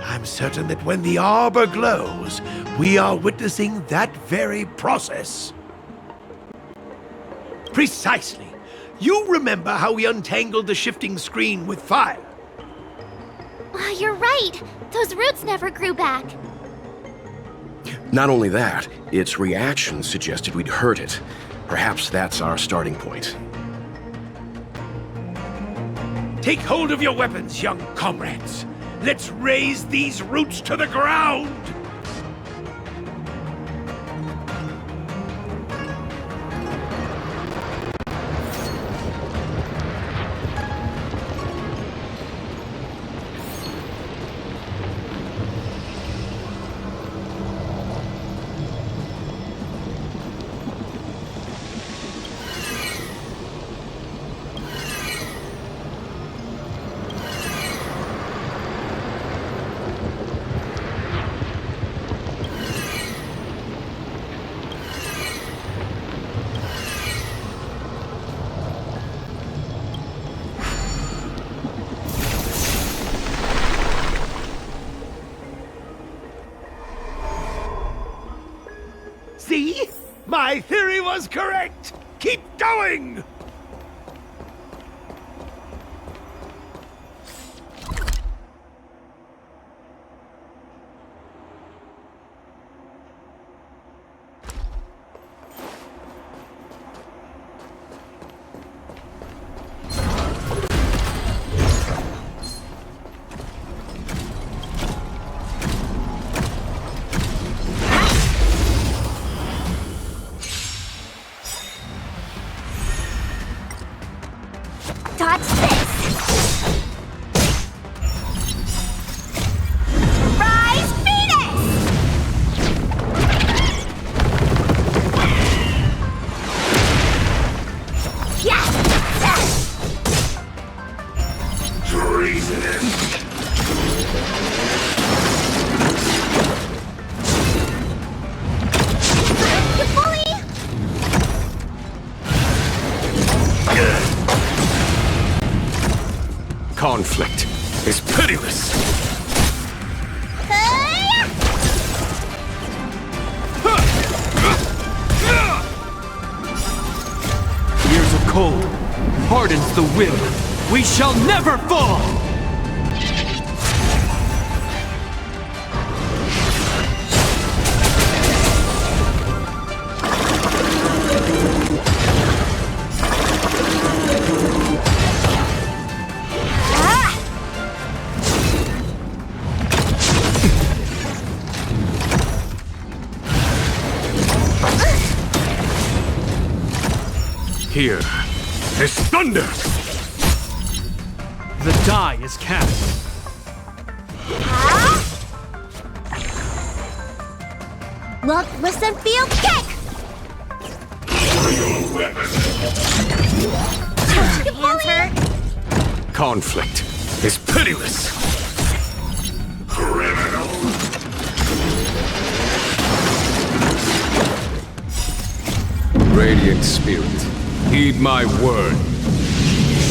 I'm certain that when the arbor glows, we are witnessing that very process. Precisely. You remember how we untangled the shifting screen with fire? Oh, you're right. Those roots never grew back. Not only that, its reaction suggested we'd hurt it. Perhaps that's our starting point. Take hold of your weapons, young comrades. Let's raze these roots to the ground! See? My theory was correct! Keep going! Touch this! Rise, Venus! Yes! Treason! You bully! Conflict is pitiless. Years of cold hardens the will. We shall never fall! Here is thunder! The die is cast. Look, listen, feel, kick! Your hands hurt? Conflict is pitiless. Criminal! Radiant Spirit, heed my word.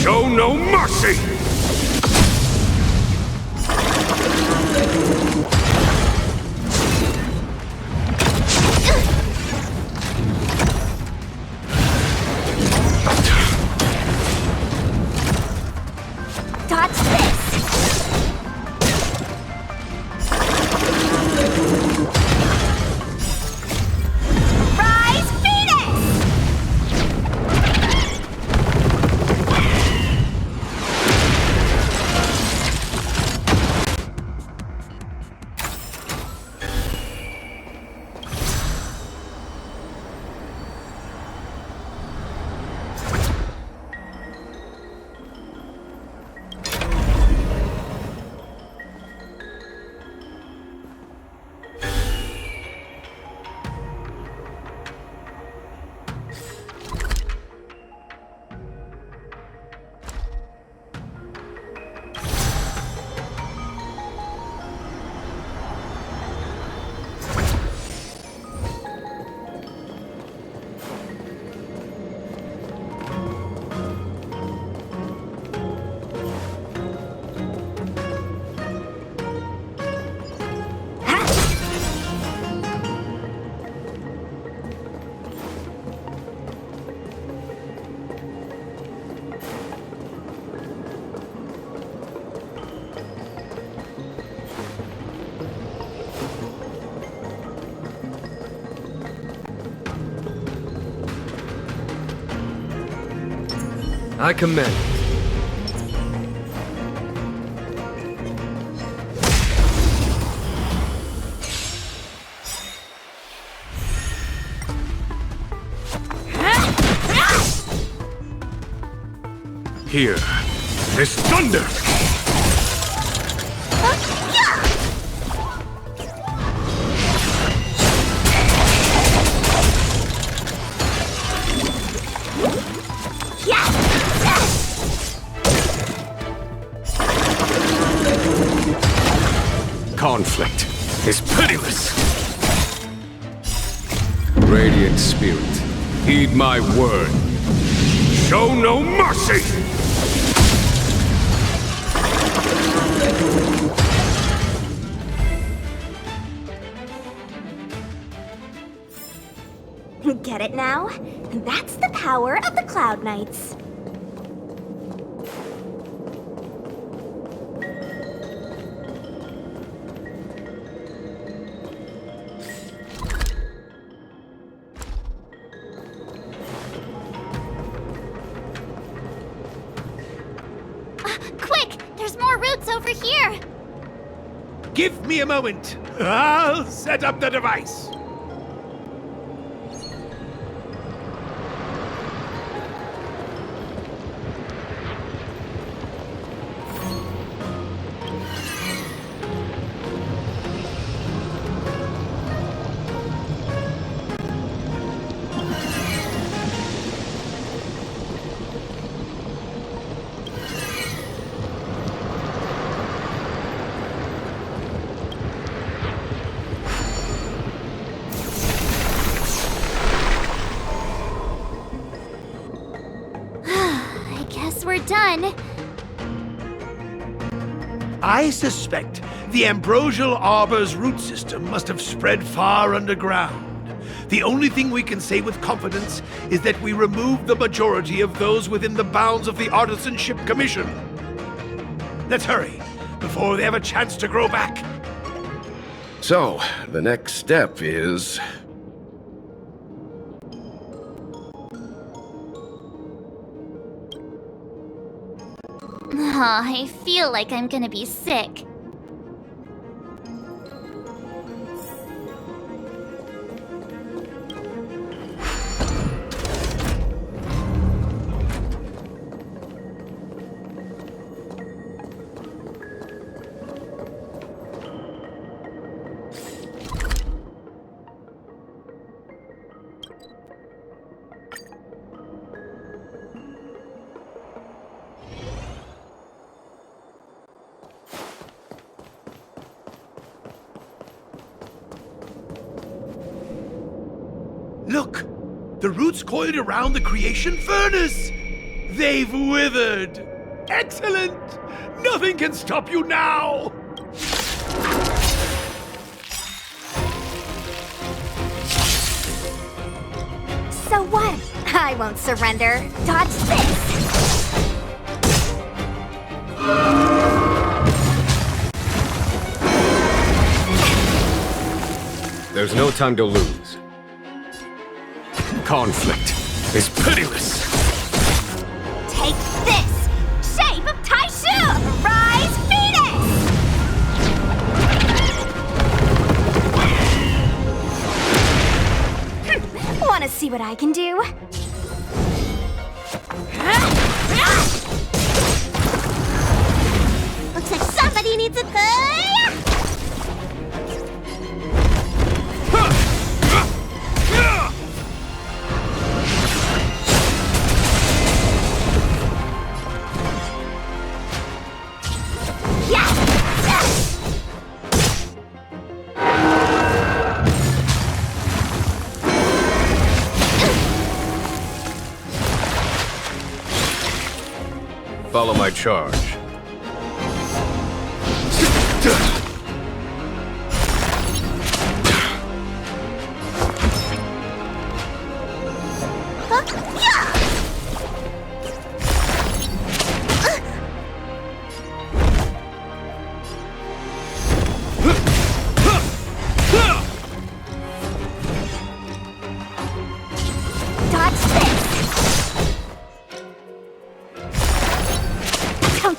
Show no mercy! Touch this! Rise, I commend. Here, this thunder! Conflict is pitiless. Radiant Spirit, heed my word. Show no mercy! Get it now? That's the power of the Cloud Knights. Quick! There's more routes over here! Give me a moment. I'll set up the device. We're done. I suspect the Ambrosial Arbor's root system must have spread far underground. The only thing we can say with confidence is that we removed the majority of those within the bounds of the Artisanship Commission. Let's hurry, before they have a chance to grow back. So, the next step is... I feel like I'm gonna be sick. Look! The roots coiled around the creation furnace! They've withered! Excellent! Nothing can stop you now! So what? I won't surrender. Dodge this! There's no time to lose. Conflict is pitiless. Take this! Shape of Taishu! Rise, Phoenix! Wanna see what I can do? Looks like somebody needs a good... Follow my charge.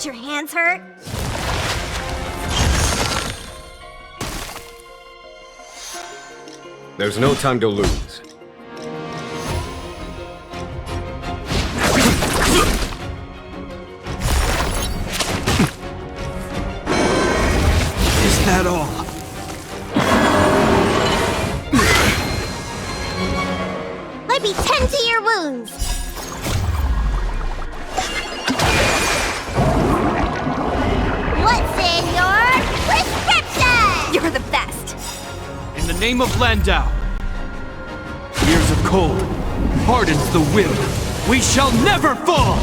Don't your hands hurt? There's no time to lose. Is that all? Let me tend to your wounds. What's in your prescription? You're the best. In the name of Landau, years of cold hardens the will. We shall never fall!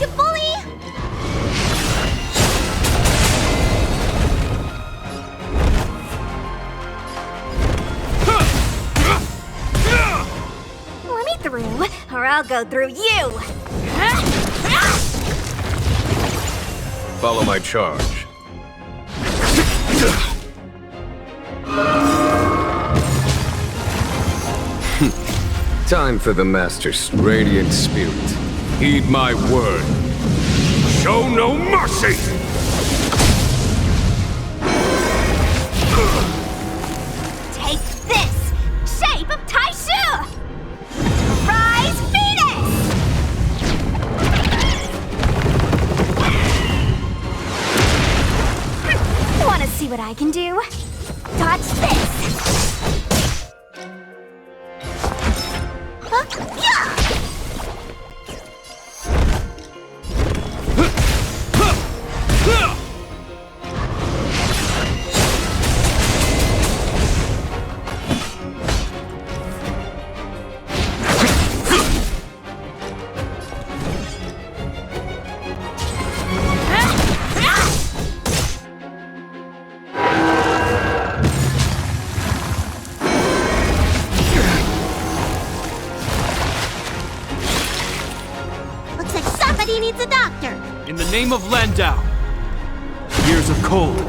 You bully! Let me through, or I'll go through you. Follow my charge. Time for the Master's radiant spirit. Heed my word. Show no mercy! Take this! Shape of Taishu! Rise, Venus! Wanna see what I can do? Dodge this! Looks like somebody needs a doctor. In the name of Landau, years of cold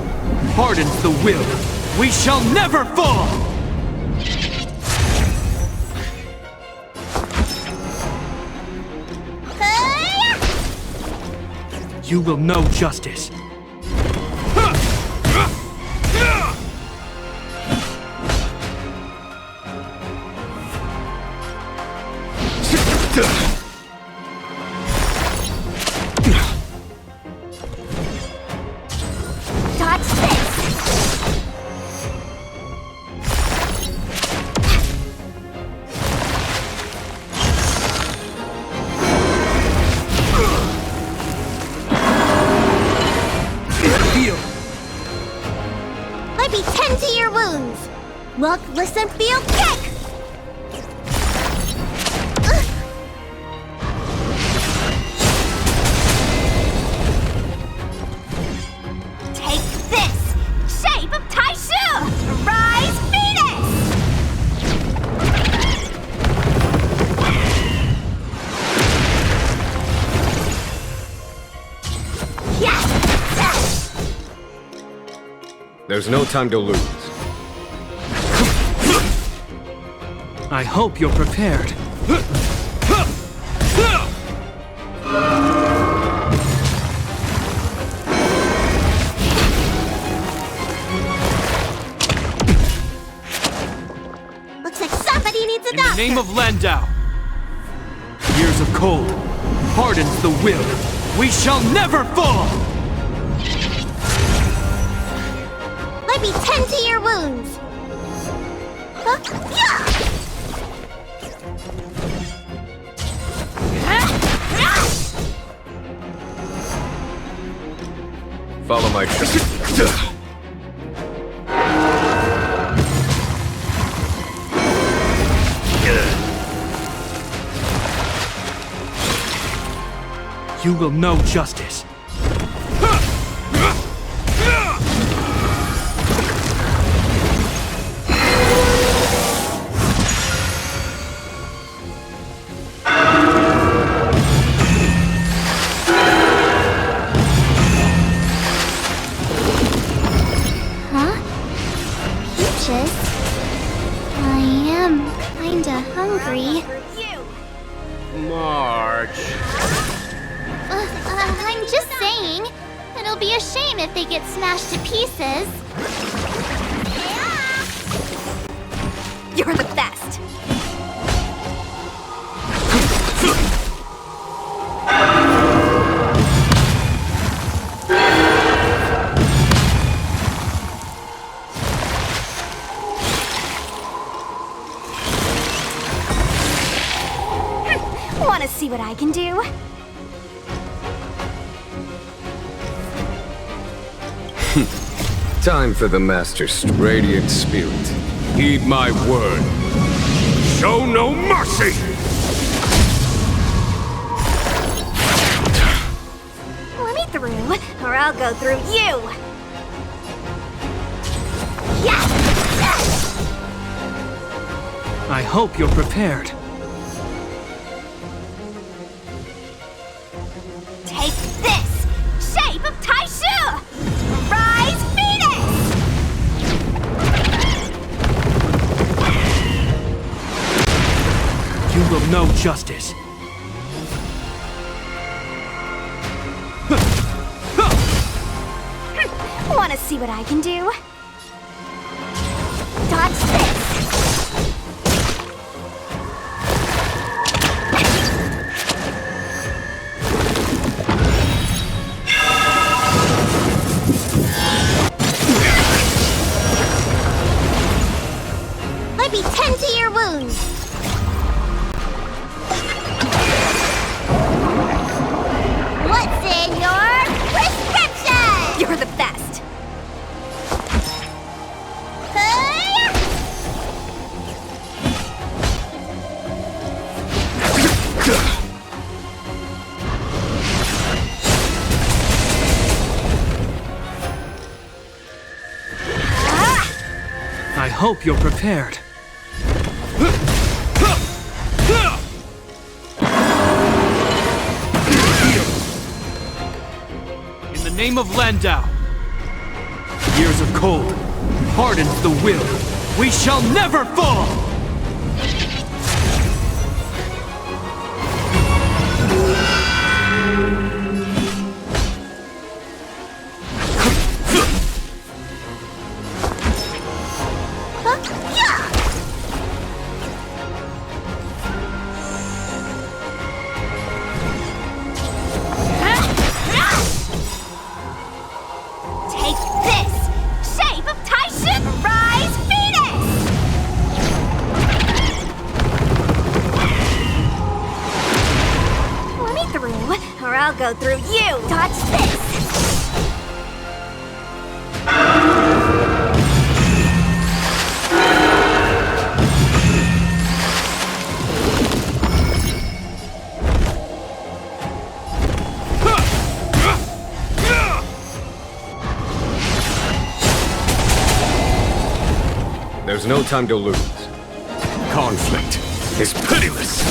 hardens the will. We shall never fall! You will know justice. Dodge this! Let me tend to your wounds. Look, listen, feel, kick! Take this! Shape of Taishu! Rise, Venus! There's no time to lose. I hope you're prepared. Looks like somebody needs a In the doctor. name of Landau, years of cold hardens the will. We shall never fall! Let me tend to your wounds. Follow my charge. You will know justice. Marge. I'm just saying. It'll be a shame if they get smashed to pieces. You're the best. Want to see what I can do? Time for the Master's radiant spirit. Heed my word. Show no mercy! Let me through, or I'll go through you! I hope you're prepared. Take this! Shape of Taishu! Rise, Venus! You will know justice. Want to see what I can do? Dodge this! Let me tend to your wounds. What's in your prescription? You're the best! I hope you're prepared. In the name of Landau, years of cold hardens the will. We shall never fall! Take this! Shape of Taishu! Rise, Venus! Let me through, or I'll go through you! Dodge this! There's no time to lose. Conflict is pitiless.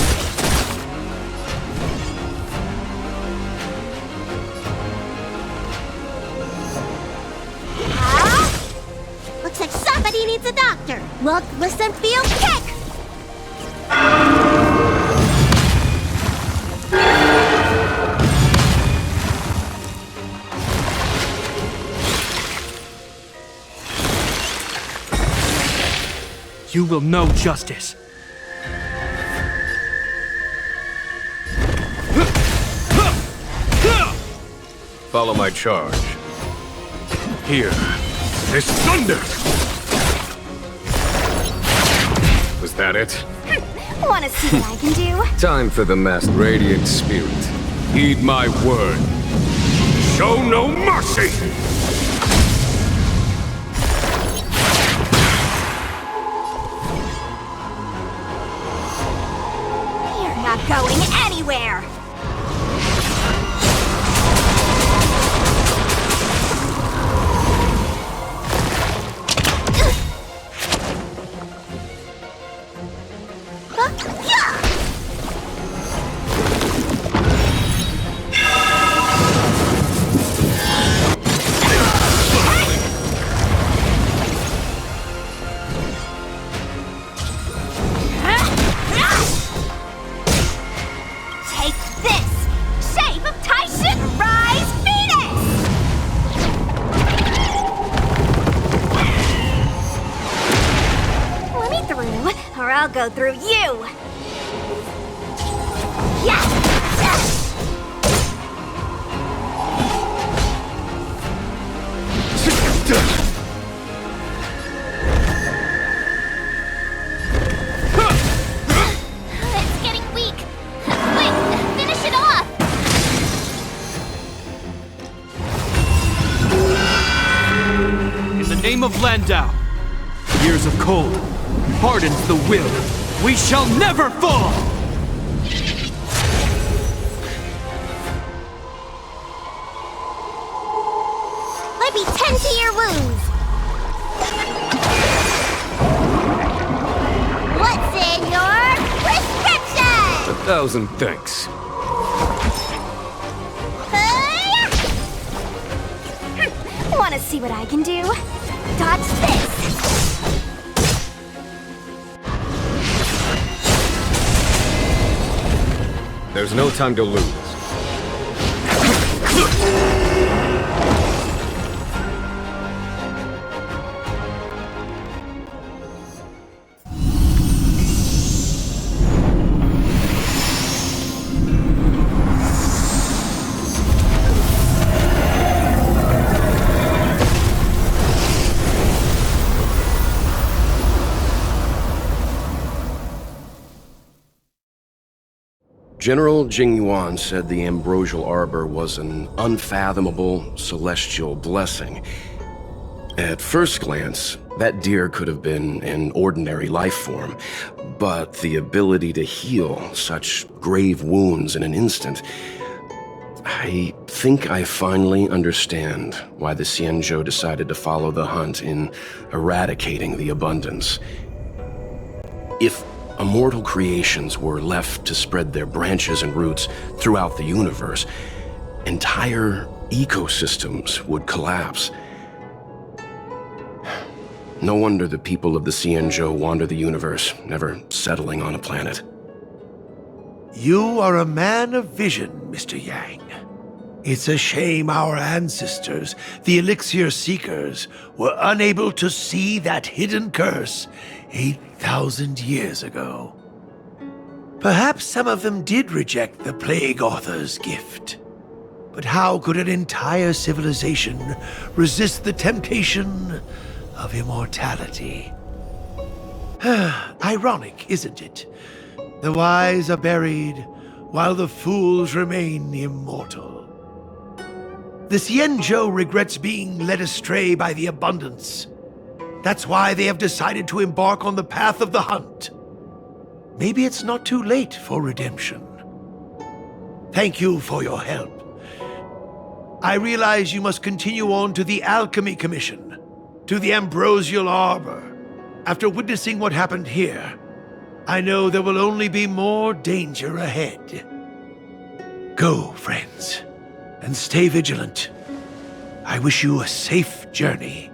Looks like somebody needs a doctor. Look, listen, feel, kick! You will know justice. Follow my charge. Here is thunder! Was that it? Want to see what I can do? Time for the masked radiant spirit. Heed my word. Show no mercy! You're not going anywhere! Take this! Shape of Tyson Rise Venus! Let me through, or I'll go through you! Yeah! It's getting weak. Quick, finish it off! In the name of Landau, years of cold hardens the will. We shall never fall! Let me tend to your wounds. What's in your prescription? 1,000 thanks. Wanna see what I can do? Dodge this. There's no time to lose. General Jingyuan said the ambrosial arbor was an unfathomable celestial blessing. At first glance, that deer could have been an ordinary life form, but the ability to heal such grave wounds in an instant... I think I finally understand why the Xianzhou decided to follow the hunt in eradicating the abundance. If immortal creations were left to spread their branches and roots throughout the universe, entire ecosystems would collapse. No wonder the people of the Xianzhou wander the universe, never settling on a planet. You are a man of vision, Mr. Yang. It's a shame our ancestors, the Elixir Seekers, were unable to see that hidden curse 8,000 years ago. Perhaps some of them did reject the Plague Author's gift. But how could an entire civilization resist the temptation of immortality? Ironic, isn't it? The wise are buried, while the fools remain immortal. The Xianzhou regrets being led astray by the abundance. That's why they have decided to embark on the path of the hunt. Maybe it's not too late for redemption. Thank you for your help. I realize you must continue on to the Alchemy Commission, to the Ambrosial Arbor. After witnessing what happened here, I know there will only be more danger ahead. Go, friends, and stay vigilant. I wish you a safe journey.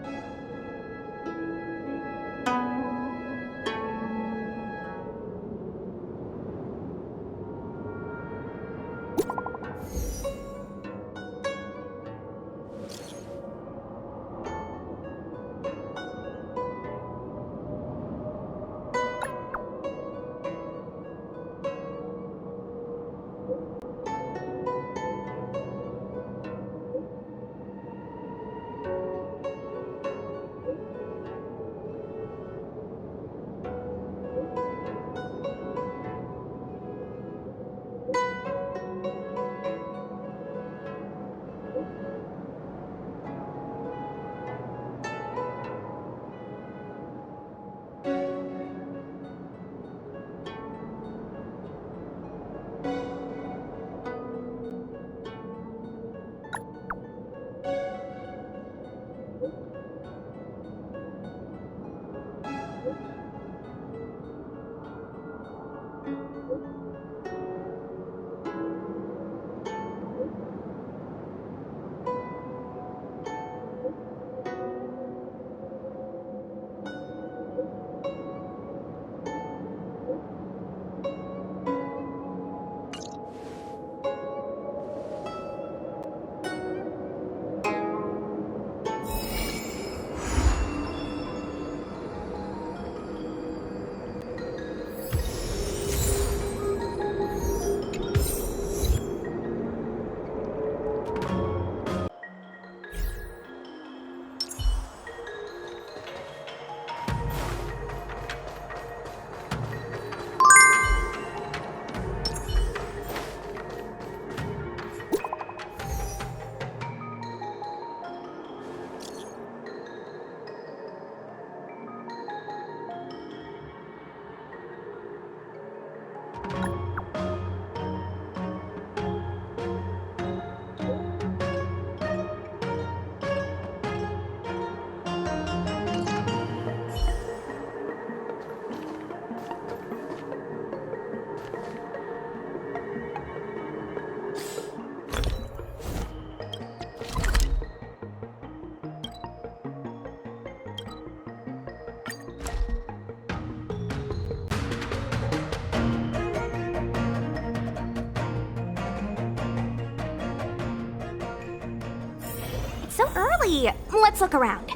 it's so early. Let's look around.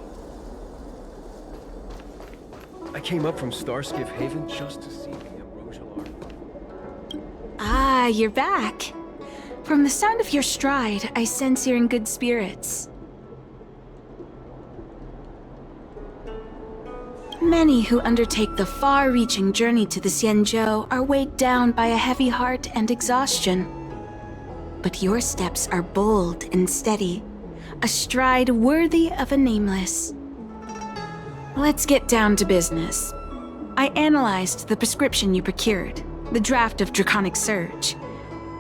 I came up from Starskiff Haven just to see the ambrosial arbor. Ah, you're back. From the sound of your stride, I sense you're in good spirits. Many who undertake the far-reaching journey to the Xianzhou are weighed down by a heavy heart and exhaustion. But your steps are bold and steady, a stride worthy of a nameless. Let's get down to business. I analyzed the prescription you procured, the draft of Draconic Surge.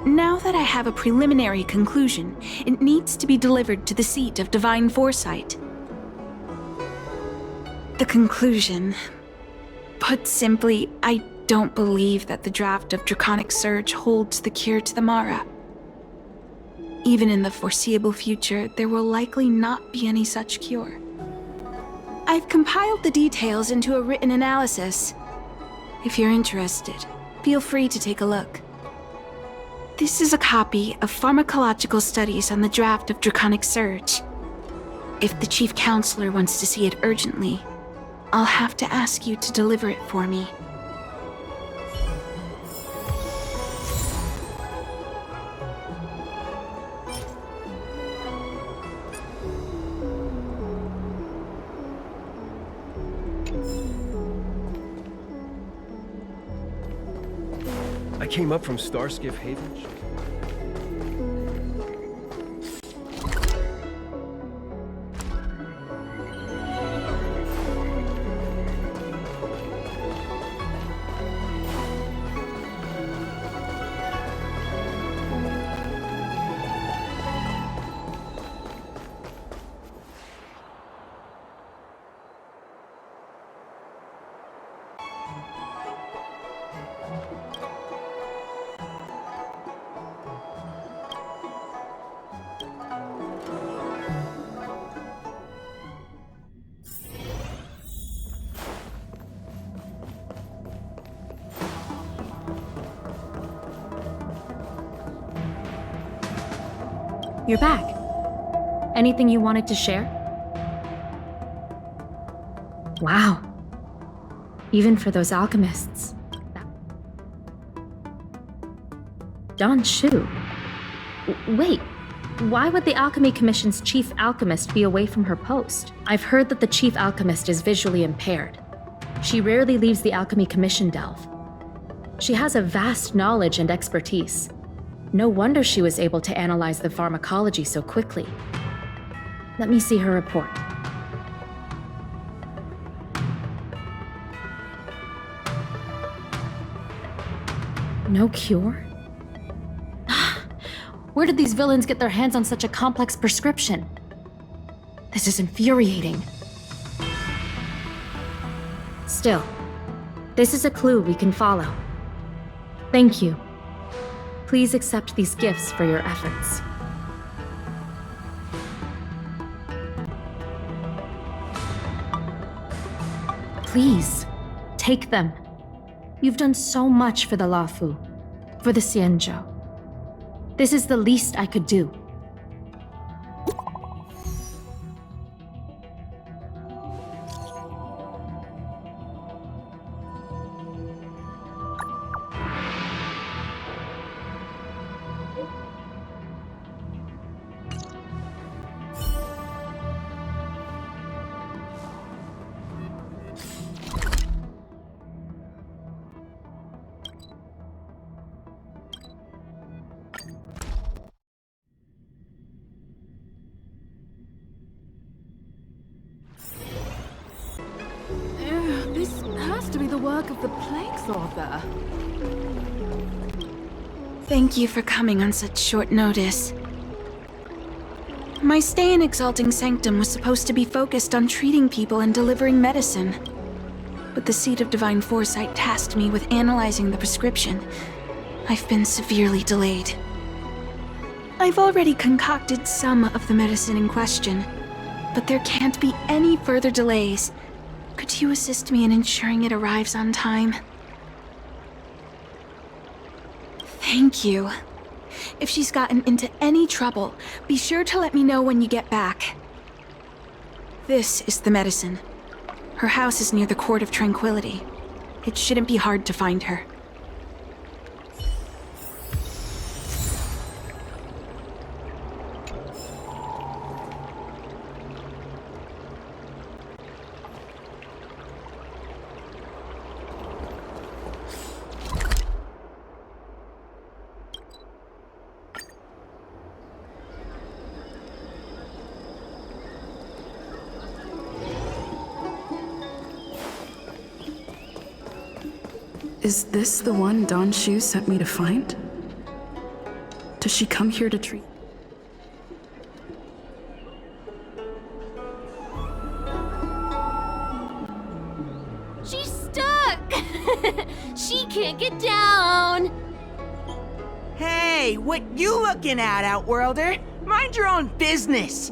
Now that I have a preliminary conclusion, it needs to be delivered to the seat of Divine Foresight. The conclusion. Put simply, I don't believe that the draft of Draconic Surge holds the cure to the Mara. Even in the foreseeable future, there will likely not be any such cure. I've compiled the details into a written analysis. If you're interested, feel free to take a look. This is a copy of pharmacological studies on the draft of Draconic Surge. If the Chief Counselor wants to see it urgently, I'll have to ask you to deliver it for me. I came up from Starskiff Haven. You're back. Anything you wanted to share? Wow. Even for those alchemists. Don Shu. Wait, why would the Alchemy Commission's chief alchemist be away from her post? I've heard that the chief alchemist is visually impaired. She rarely leaves the Alchemy Commission delve. She has a vast knowledge and expertise. No wonder she was able to analyze the pharmacology so quickly. Let me see her report. No cure? Where did these villains get their hands on such a complex prescription? This is infuriating. Still, this is a clue we can follow. Thank you. Please accept these gifts for your efforts. Please, take them. You've done so much for the Lafu, for the Xianzhou. This is the least I could do. This has to be the work of the Plague's Author. Thank you for coming on such short notice. My stay in Exalting Sanctum was supposed to be focused on treating people and delivering medicine. But the Seat of Divine Foresight tasked me with analyzing the prescription. I've been severely delayed. I've already concocted some of the medicine in question, but there can't be any further delays. Could you assist me in ensuring it arrives on time? Thank you. If she's gotten into any trouble, be sure to let me know when you get back. This is the medicine. Her house is near the Court of Tranquility. It shouldn't be hard to find her. Is this the one Don Shu sent me to find? Does she come here to treat? She's stuck! She can't get down! Hey, what you looking at, Outworlder? Mind your own business!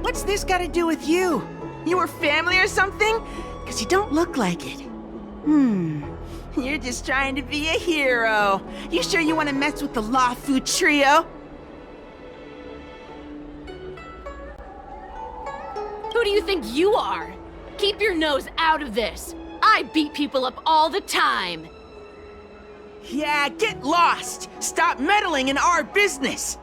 What's this got to do with you? You were family or something? 'Cause you don't look like it. You're just trying to be a hero. You sure you want to mess with the Law Food Trio? Who do you think you are? Keep your nose out of this. I beat people up all the time. Yeah, get lost! Stop meddling in our business!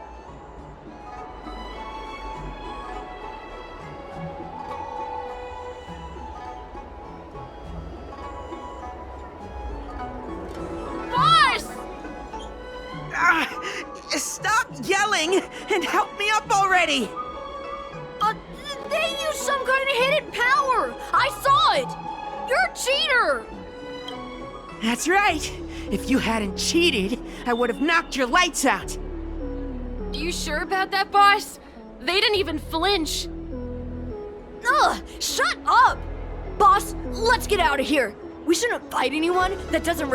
Stop yelling and help me up already! They used some kind of hidden power! I saw it! You're a cheater! That's right! If you hadn't cheated, I would have knocked your lights out! You sure about that, boss? They didn't even flinch. Ugh! Shut up! Boss, let's get out of here! We shouldn't fight anyone that doesn't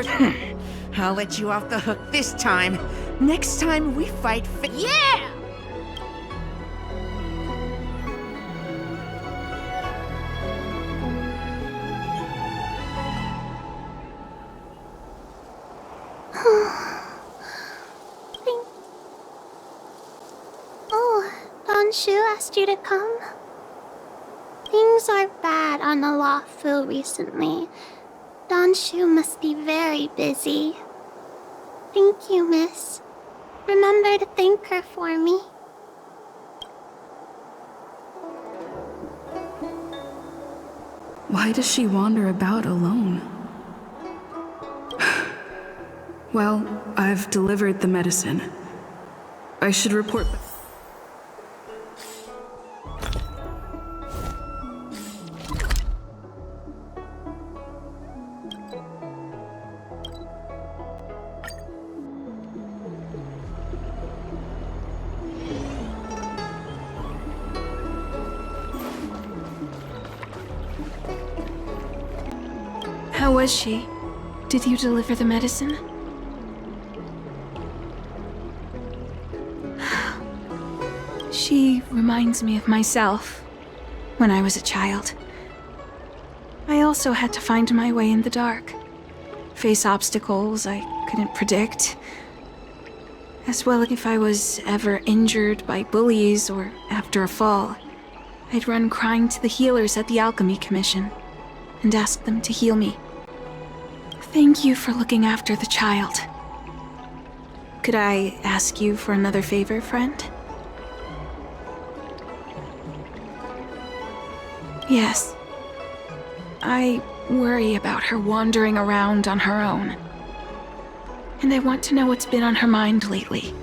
I'll let you off the hook this time. Next time we fight Yeah! Oh, Don Shu asked you to come? Things are bad on the Law Fu recently. Don Shu must be very busy. Thank you, miss. Remember to thank her for me. Why does she wander about alone? Well, I've delivered the medicine. I should report. How was she? Did you deliver the medicine? She reminds me of myself when I was a child. I also had to find my way in the dark, face obstacles I couldn't predict, as well as if I was ever injured by bullies or after a fall, I'd run crying to the healers at the Alchemy Commission and ask them to heal me. Thank you for looking after the child. Could I ask you for another favor, friend? Yes. I worry about her wandering around on her own. And I want to know what's been on her mind lately.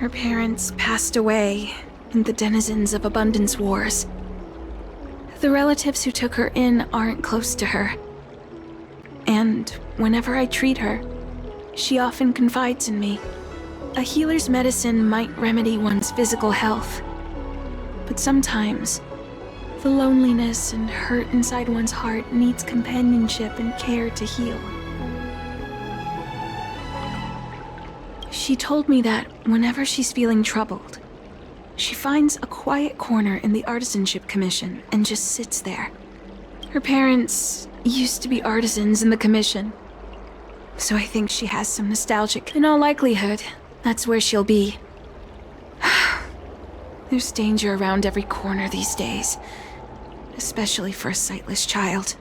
Her parents passed away in the denizens of Abundance Wars. The relatives who took her in aren't close to her. And whenever I treat her, she often confides in me. A healer's medicine might remedy one's physical health, but sometimes the loneliness and hurt inside one's heart needs companionship and care to heal. She told me that whenever she's feeling troubled, she finds a quiet corner in the Artisanship Commission and just sits there. Her parents used to be artisans in the commission, so I think she has some nostalgic. In all likelihood, that's where she'll be. There's danger around every corner these days, especially for a sightless child.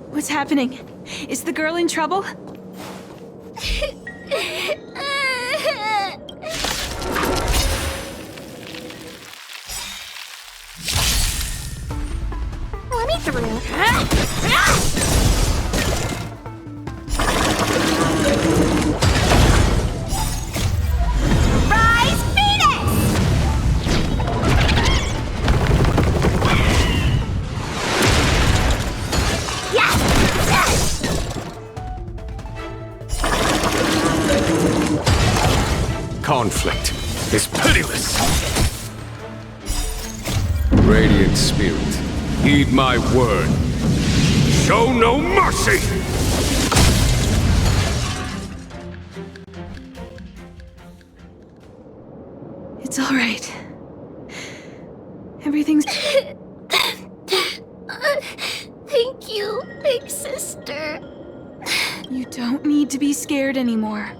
What's happening? Is the girl in trouble? Let me through. Rise, Phoenix! Yes! Conflict is pitiless. Radiant Spirit, heed my word. Show no mercy! It's all right. Everything's... Thank you, big sister. You don't need to be scared anymore.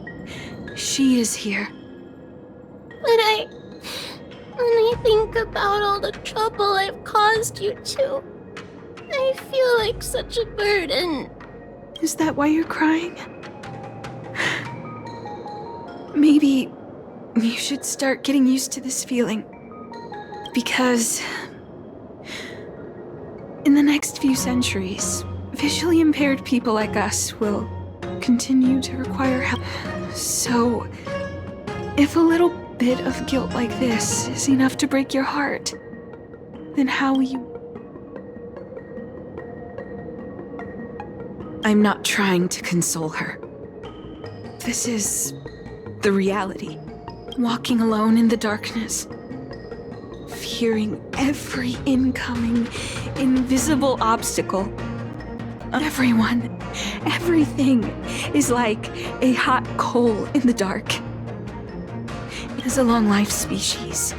She is here. When I think about all the trouble I've caused you two, I feel like such a burden. Is that why you're crying? Maybe you should start getting used to this feeling. Because in the next few centuries, visually impaired people like us will continue to require help. So, if a little bit of guilt like this is enough to break your heart, then how will you... I'm not trying to console her. This is the reality. Walking alone in the darkness, fearing every incoming, invisible obstacle. Everyone, everything is like a hot coal in the dark. As a long-life species,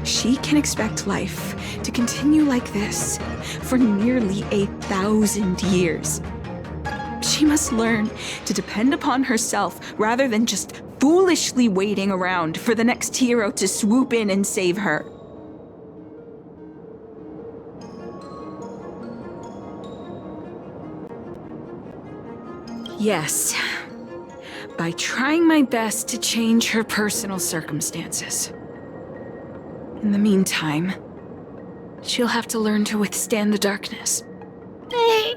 she can expect life to continue like this for nearly 1,000 years. She must learn to depend upon herself rather than just foolishly waiting around for the next hero to swoop in and save her. Yes, by trying my best to change her personal circumstances. In the meantime, she'll have to learn to withstand the darkness. Hey,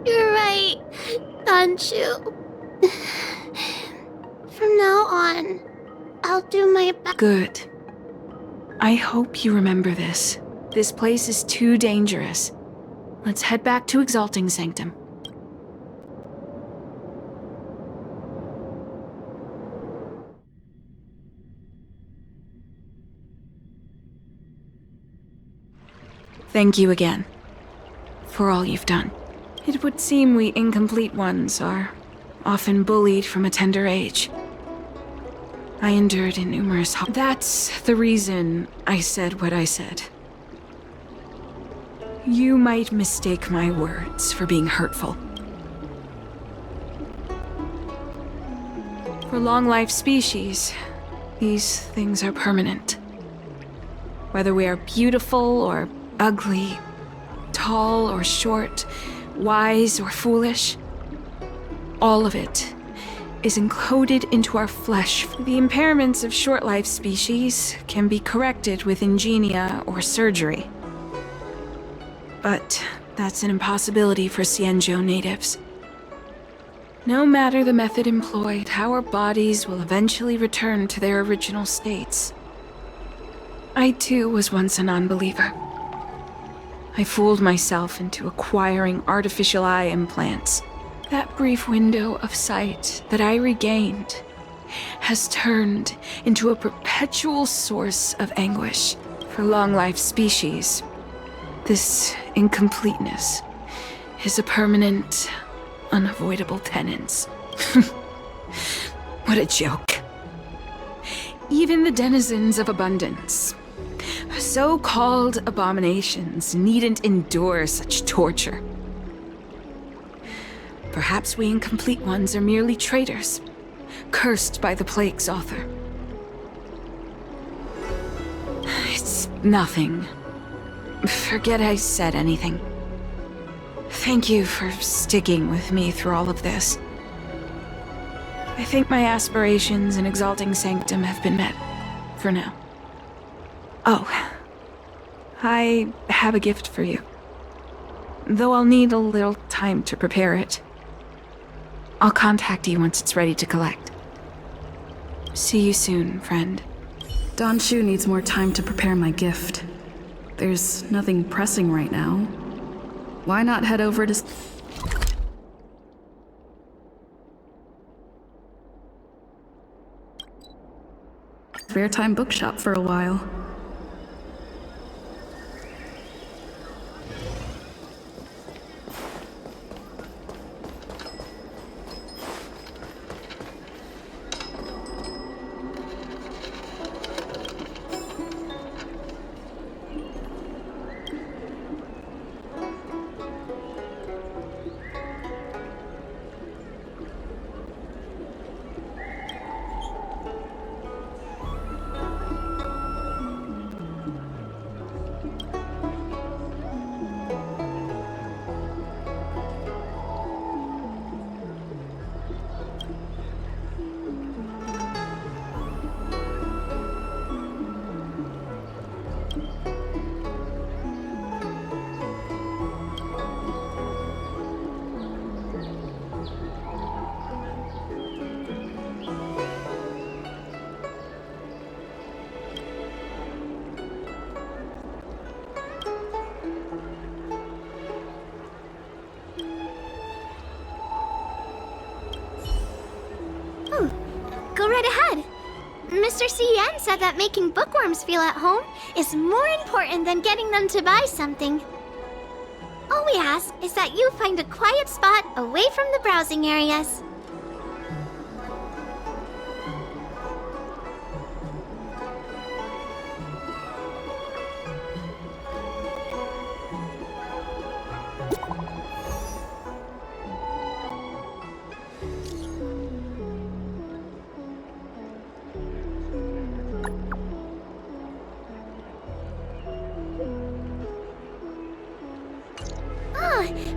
you're right, Danshu. From now on, I'll do my best. Good. I hope you remember this. This place is too dangerous. Let's head back to Exalting Sanctum. Thank you again for all you've done. It would seem we incomplete ones are often bullied from a tender age. I endured in numerous... That's the reason I said what I said. You might mistake my words for being hurtful. For long-life species, these things are permanent. Whether we are beautiful or ugly, tall or short, wise or foolish, all of it is encoded into our flesh. The impairments of short-life species can be corrected with ingenia or surgery. But that's an impossibility for Xianzhou natives. No matter the method employed, our bodies will eventually return to their original states. I too was once a non-believer. I fooled myself into acquiring artificial eye implants. That brief window of sight that I regained has turned into a perpetual source of anguish. For long-life species, this incompleteness is a permanent, unavoidable tenance. What a joke. Even the denizens of abundance, so-called abominations, needn't endure such torture. Perhaps we incomplete ones are merely traitors, cursed by the plague's author. It's nothing. Forget I said anything. Thank you for sticking with me through all of this. I think my aspirations in exalting sanctum have been met, for now. Oh, I have a gift for you. Though I'll need a little time to prepare it. I'll contact you once it's ready to collect. See you soon, friend. Don Shu needs more time to prepare my gift. There's nothing pressing right now. Why not head over to... spare time bookshop for a while. Go right ahead. Mr. C.N. said that making bookworms feel at home is more important than getting them to buy something. All we ask is that you find a quiet spot away from the browsing areas.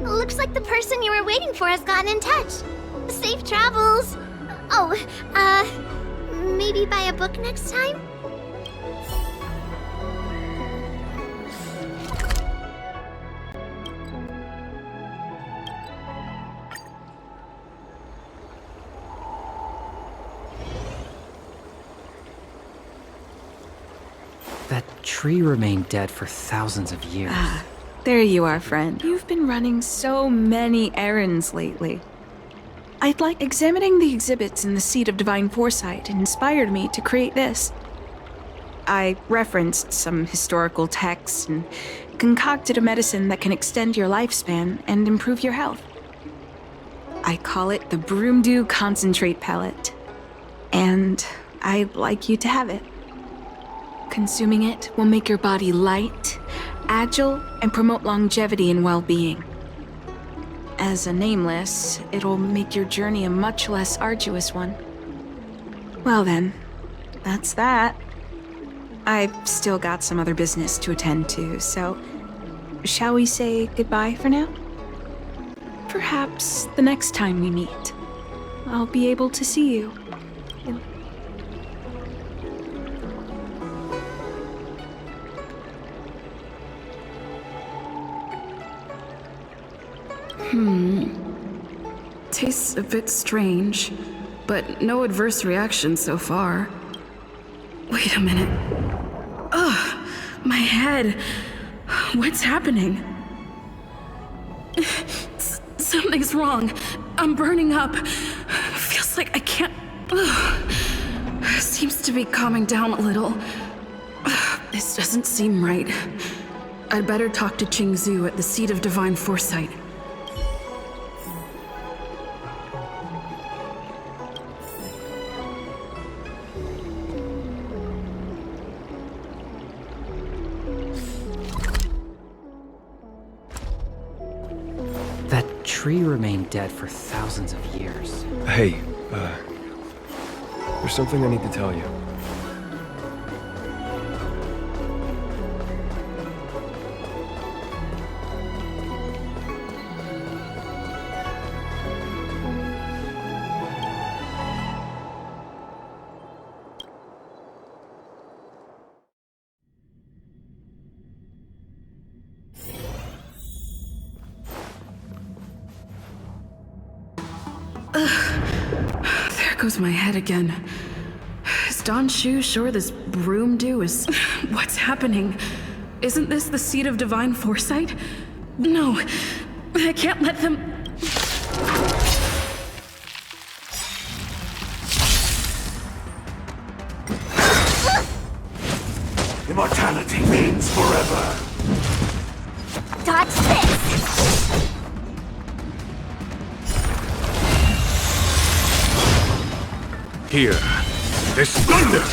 Looks like the person you were waiting for has gotten in touch. Safe travels. Oh, maybe buy a book next time? That tree remained dead for thousands of years. There you are, friend. You've been running so many errands lately. I'd like examining the exhibits in the Seat of Divine Foresight inspired me to create this. I referenced some historical texts and concocted a medicine that can extend your lifespan and improve your health. I call it the Broomdew Concentrate Pellet, and I'd like you to have it. Consuming it will make your body light, agile, and promote longevity and well-being. As a nameless, it'll make your journey a much less arduous one. Well then, that's that. I've still got some other business to attend to, so shall we say goodbye for now? Perhaps the next time we meet, I'll be able to see you. Tastes a bit strange, but no adverse reaction so far. Wait a minute. Ugh, my head. What's happening? Something's wrong. I'm burning up. Feels like I can't... Ugh. Seems to be calming down a little. This doesn't seem right. I'd better talk to Qingzhu at the Seat of Divine Foresight. tree remained dead for thousands of years. Hey, there's something I need to tell you. There goes my head again. Is Don Shu sure this broom do is... What's happening? Isn't this the seat of divine foresight? No, I can't let them... Immortality means forever. Dodge this! Here, this thunder!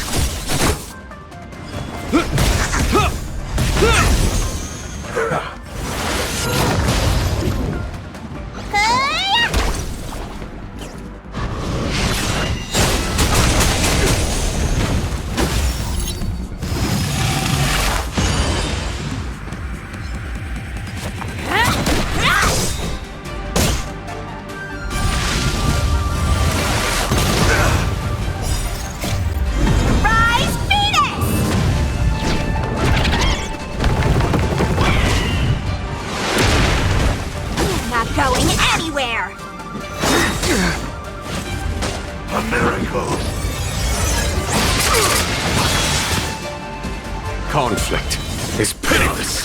Conflict is pitiless.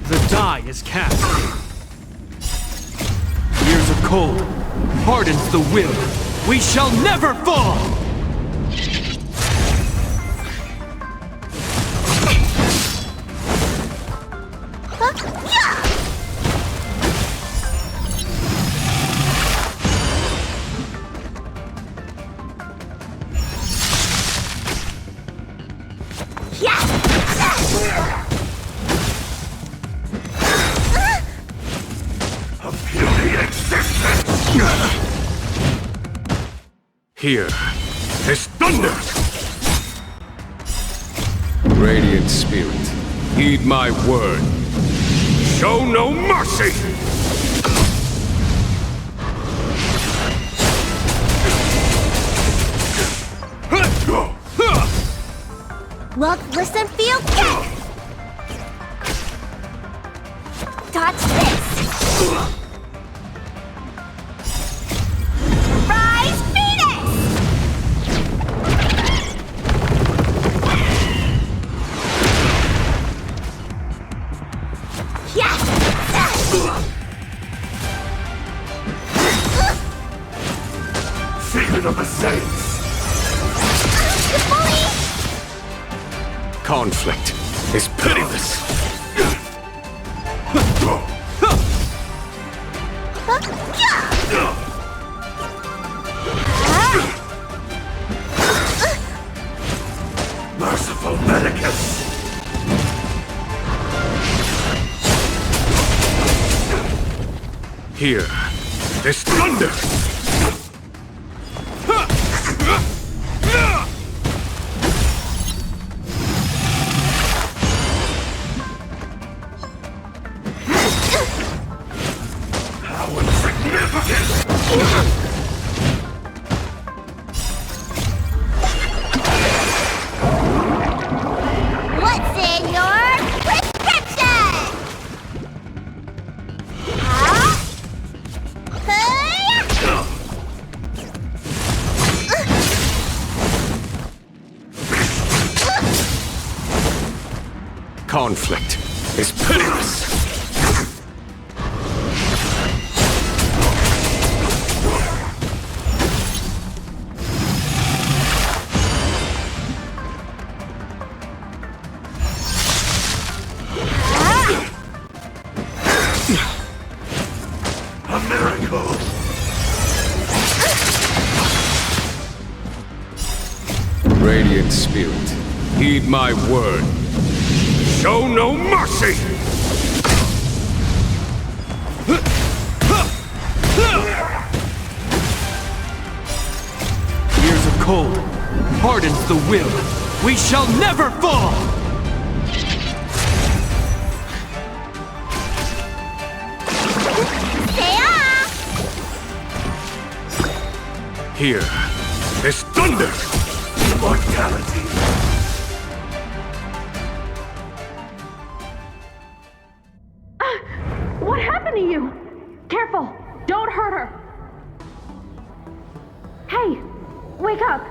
The die is cast. Years of cold hardens the will. We shall never fall! Here, this thunder! Radiant Spirit, heed my word. Show no mercy! Look, listen, feel, get! Dodge this! Rise, Venus! Yes! Secret of the Saints! Conflict is pitiless. Merciful Medicus! Here, this thunder! What's in your prescription? Conflict is pitiless. A miracle! Radiant Spirit, heed my word. Show no mercy! cold hardens the will. We shall never fall! Here is thunder! Immortality! What happened to you? Careful! Don't hurt her! Hey! Wake up!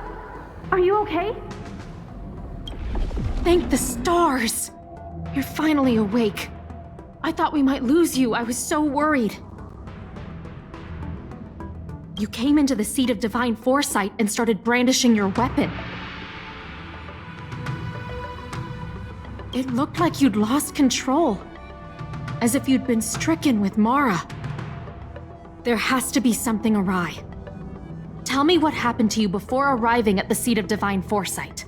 Are you okay? Thank the stars! You're finally awake. I thought we might lose you. I was so worried. You came into the seat of divine foresight and started brandishing your weapon. It looked like you'd lost control, as if you'd been stricken with Mara. There has to be something awry. Tell me what happened to you before arriving at the seat of divine foresight.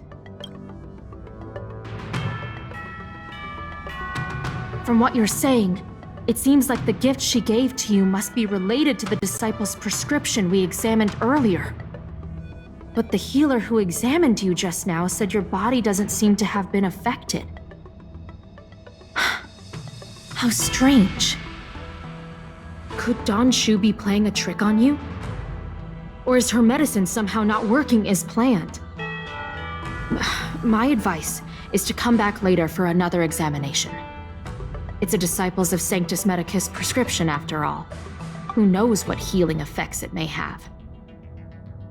From what you're saying, it seems like the gift she gave to you must be related to the disciple's prescription we examined earlier. But the healer who examined you just now said your body doesn't seem to have been affected. How strange. Could Shu be playing a trick on you? Or is her medicine somehow not working as planned? My advice is to come back later for another examination. It's a Disciples of Sanctus Medicus prescription, after all. Who knows what healing effects it may have?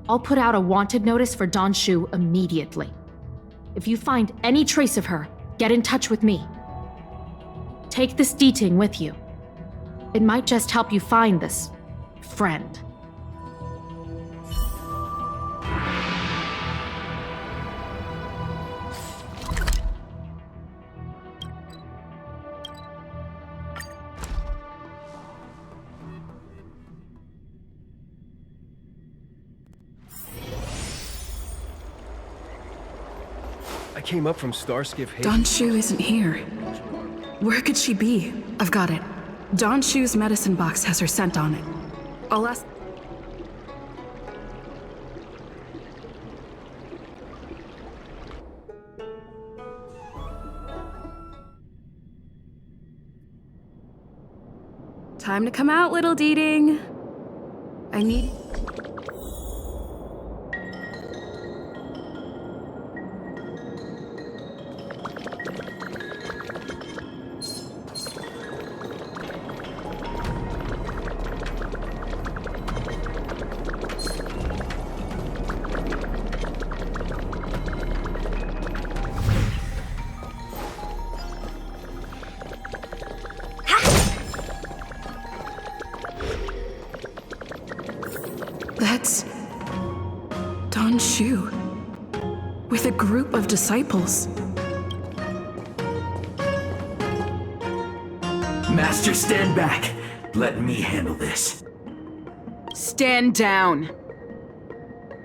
I'll put out a wanted notice for Shu immediately. If you find any trace of her, get in touch with me. Take this D-Ting with you. It might just help you find this friend. I came up from Starskiff Haven. Shu isn't here. Where could she be? I've got it. Shu's medicine box has her scent on it. I'll ask... Time to come out, little D-Ting. I need... That's... Shu. With a group of disciples. Master, stand back. Let me handle this. Stand down.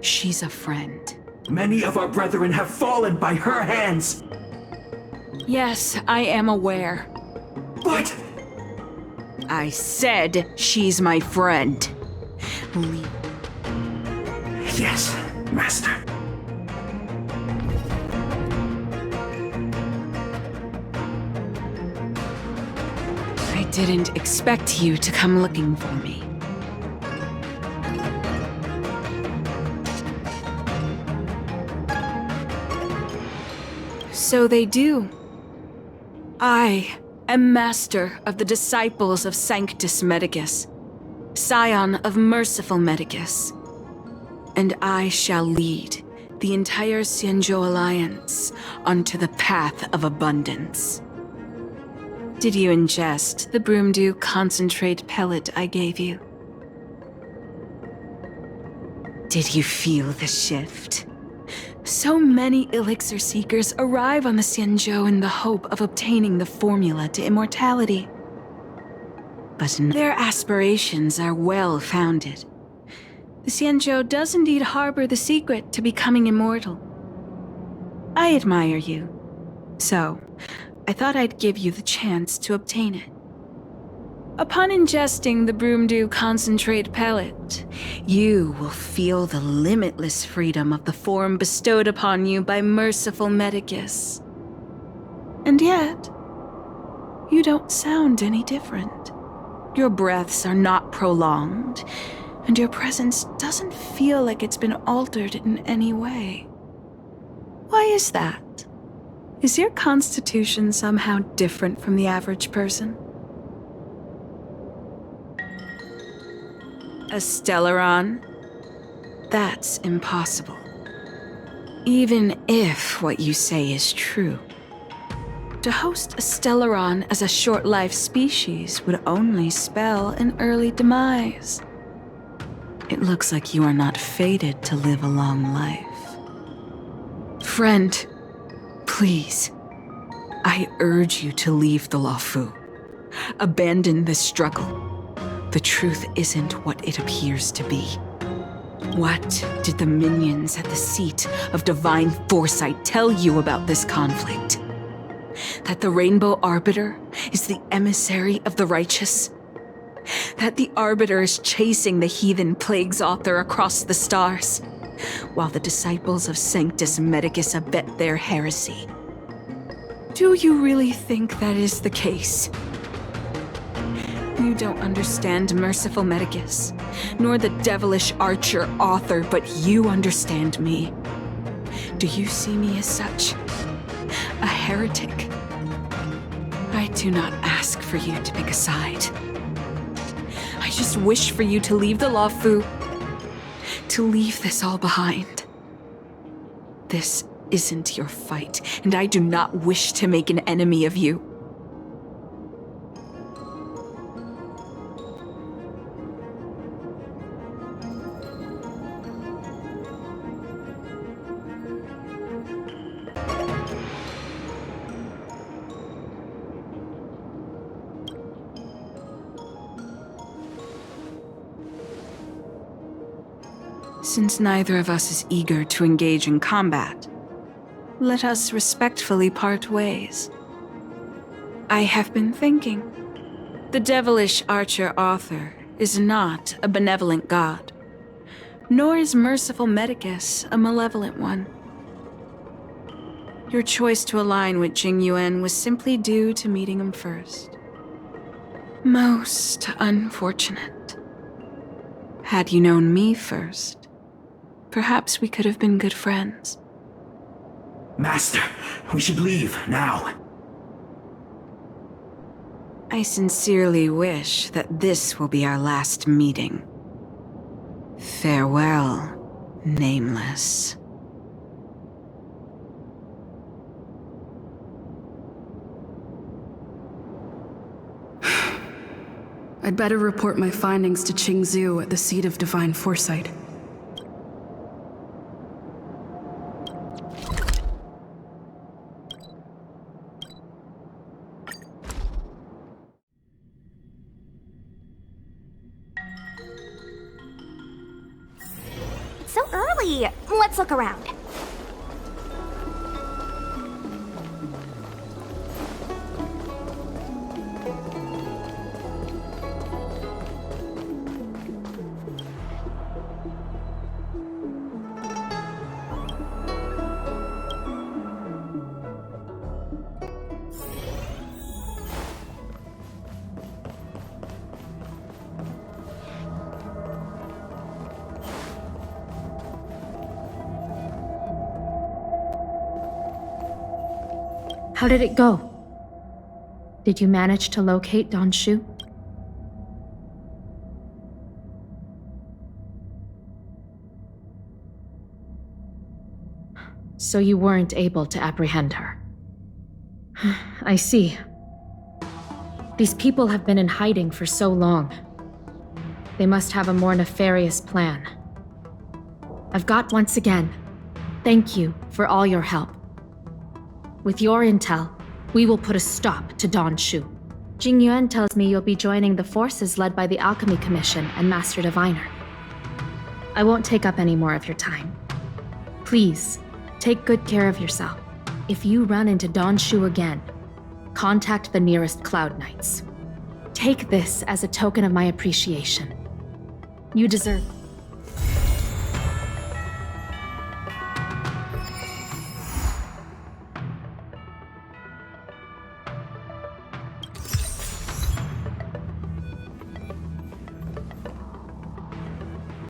She's a friend. Many of our brethren have fallen by her hands. Yes, I am aware. But... I said she's my friend. Yes, Master. I didn't expect you to come looking for me. So they do. I am master of the disciples of Sanctus Medicus, scion of merciful Medicus. And I shall lead the entire Xianzhou Alliance onto the path of abundance. Did you ingest the Broomdew concentrate pellet I gave you? Did you feel the shift? So many elixir seekers arrive on the Xianzhou in the hope of obtaining the formula to immortality. But their aspirations are well founded. The Xianzhou does indeed harbor the secret to becoming immortal. I admire you, so I thought I'd give you the chance to obtain it. Upon ingesting the Broomdew concentrate pellet, you will feel the limitless freedom of the form bestowed upon you by merciful Medicus. And yet, you don't sound any different. Your breaths are not prolonged, and your presence doesn't feel like it's been altered in any way. Why is that? Is your constitution somehow different from the average person? A Stellaron? That's impossible. Even if what you say is true. To host a Stellaron as a short-lived species would only spell an early demise. It looks like you are not fated to live a long life. Friend, please, I urge you to leave the Luofu. Abandon this struggle. The truth isn't what it appears to be. What did the minions at the seat of divine foresight tell you about this conflict? That the Rainbow Arbiter is the emissary of the righteous? That the Arbiter is chasing the heathen plague's author across the stars, while the disciples of Sanctus Medicus abet their heresy? Do you really think that is the case? You don't understand Merciful Medicus, nor the devilish archer author, but you understand me. Do you see me as such? A heretic? I do not ask for you to pick a side. I just wish for you to leave the Luofu, to leave this all behind. This isn't your fight, and I do not wish to make an enemy of you. Since neither of us is eager to engage in combat, let us respectfully part ways. I have been thinking. The devilish archer author is not a benevolent god, nor is Merciful Medicus a malevolent one. Your choice to align with Jing Yuan was simply due to meeting him first. Most unfortunate. Had you known me first, perhaps we could have been good friends. Master, we should leave now. I sincerely wish that this will be our last meeting. Farewell, Nameless. I'd better report my findings to Qingzhou at the seat of divine foresight. It's so early. Let's look around. How did it go? Did you manage to locate Don Shu? So you weren't able to apprehend her. I see. These people have been in hiding for so long. They must have a more nefarious plan. I've got once again. Thank you for all your help. With your intel, we will put a stop to Don Shu. Jing Yuan tells me you'll be joining the forces led by the Alchemy Commission and Master Diviner. I won't take up any more of your time. Please, take good care of yourself. If you run into Don Shu again, contact the nearest Cloud Knights. Take this as a token of my appreciation. You deserve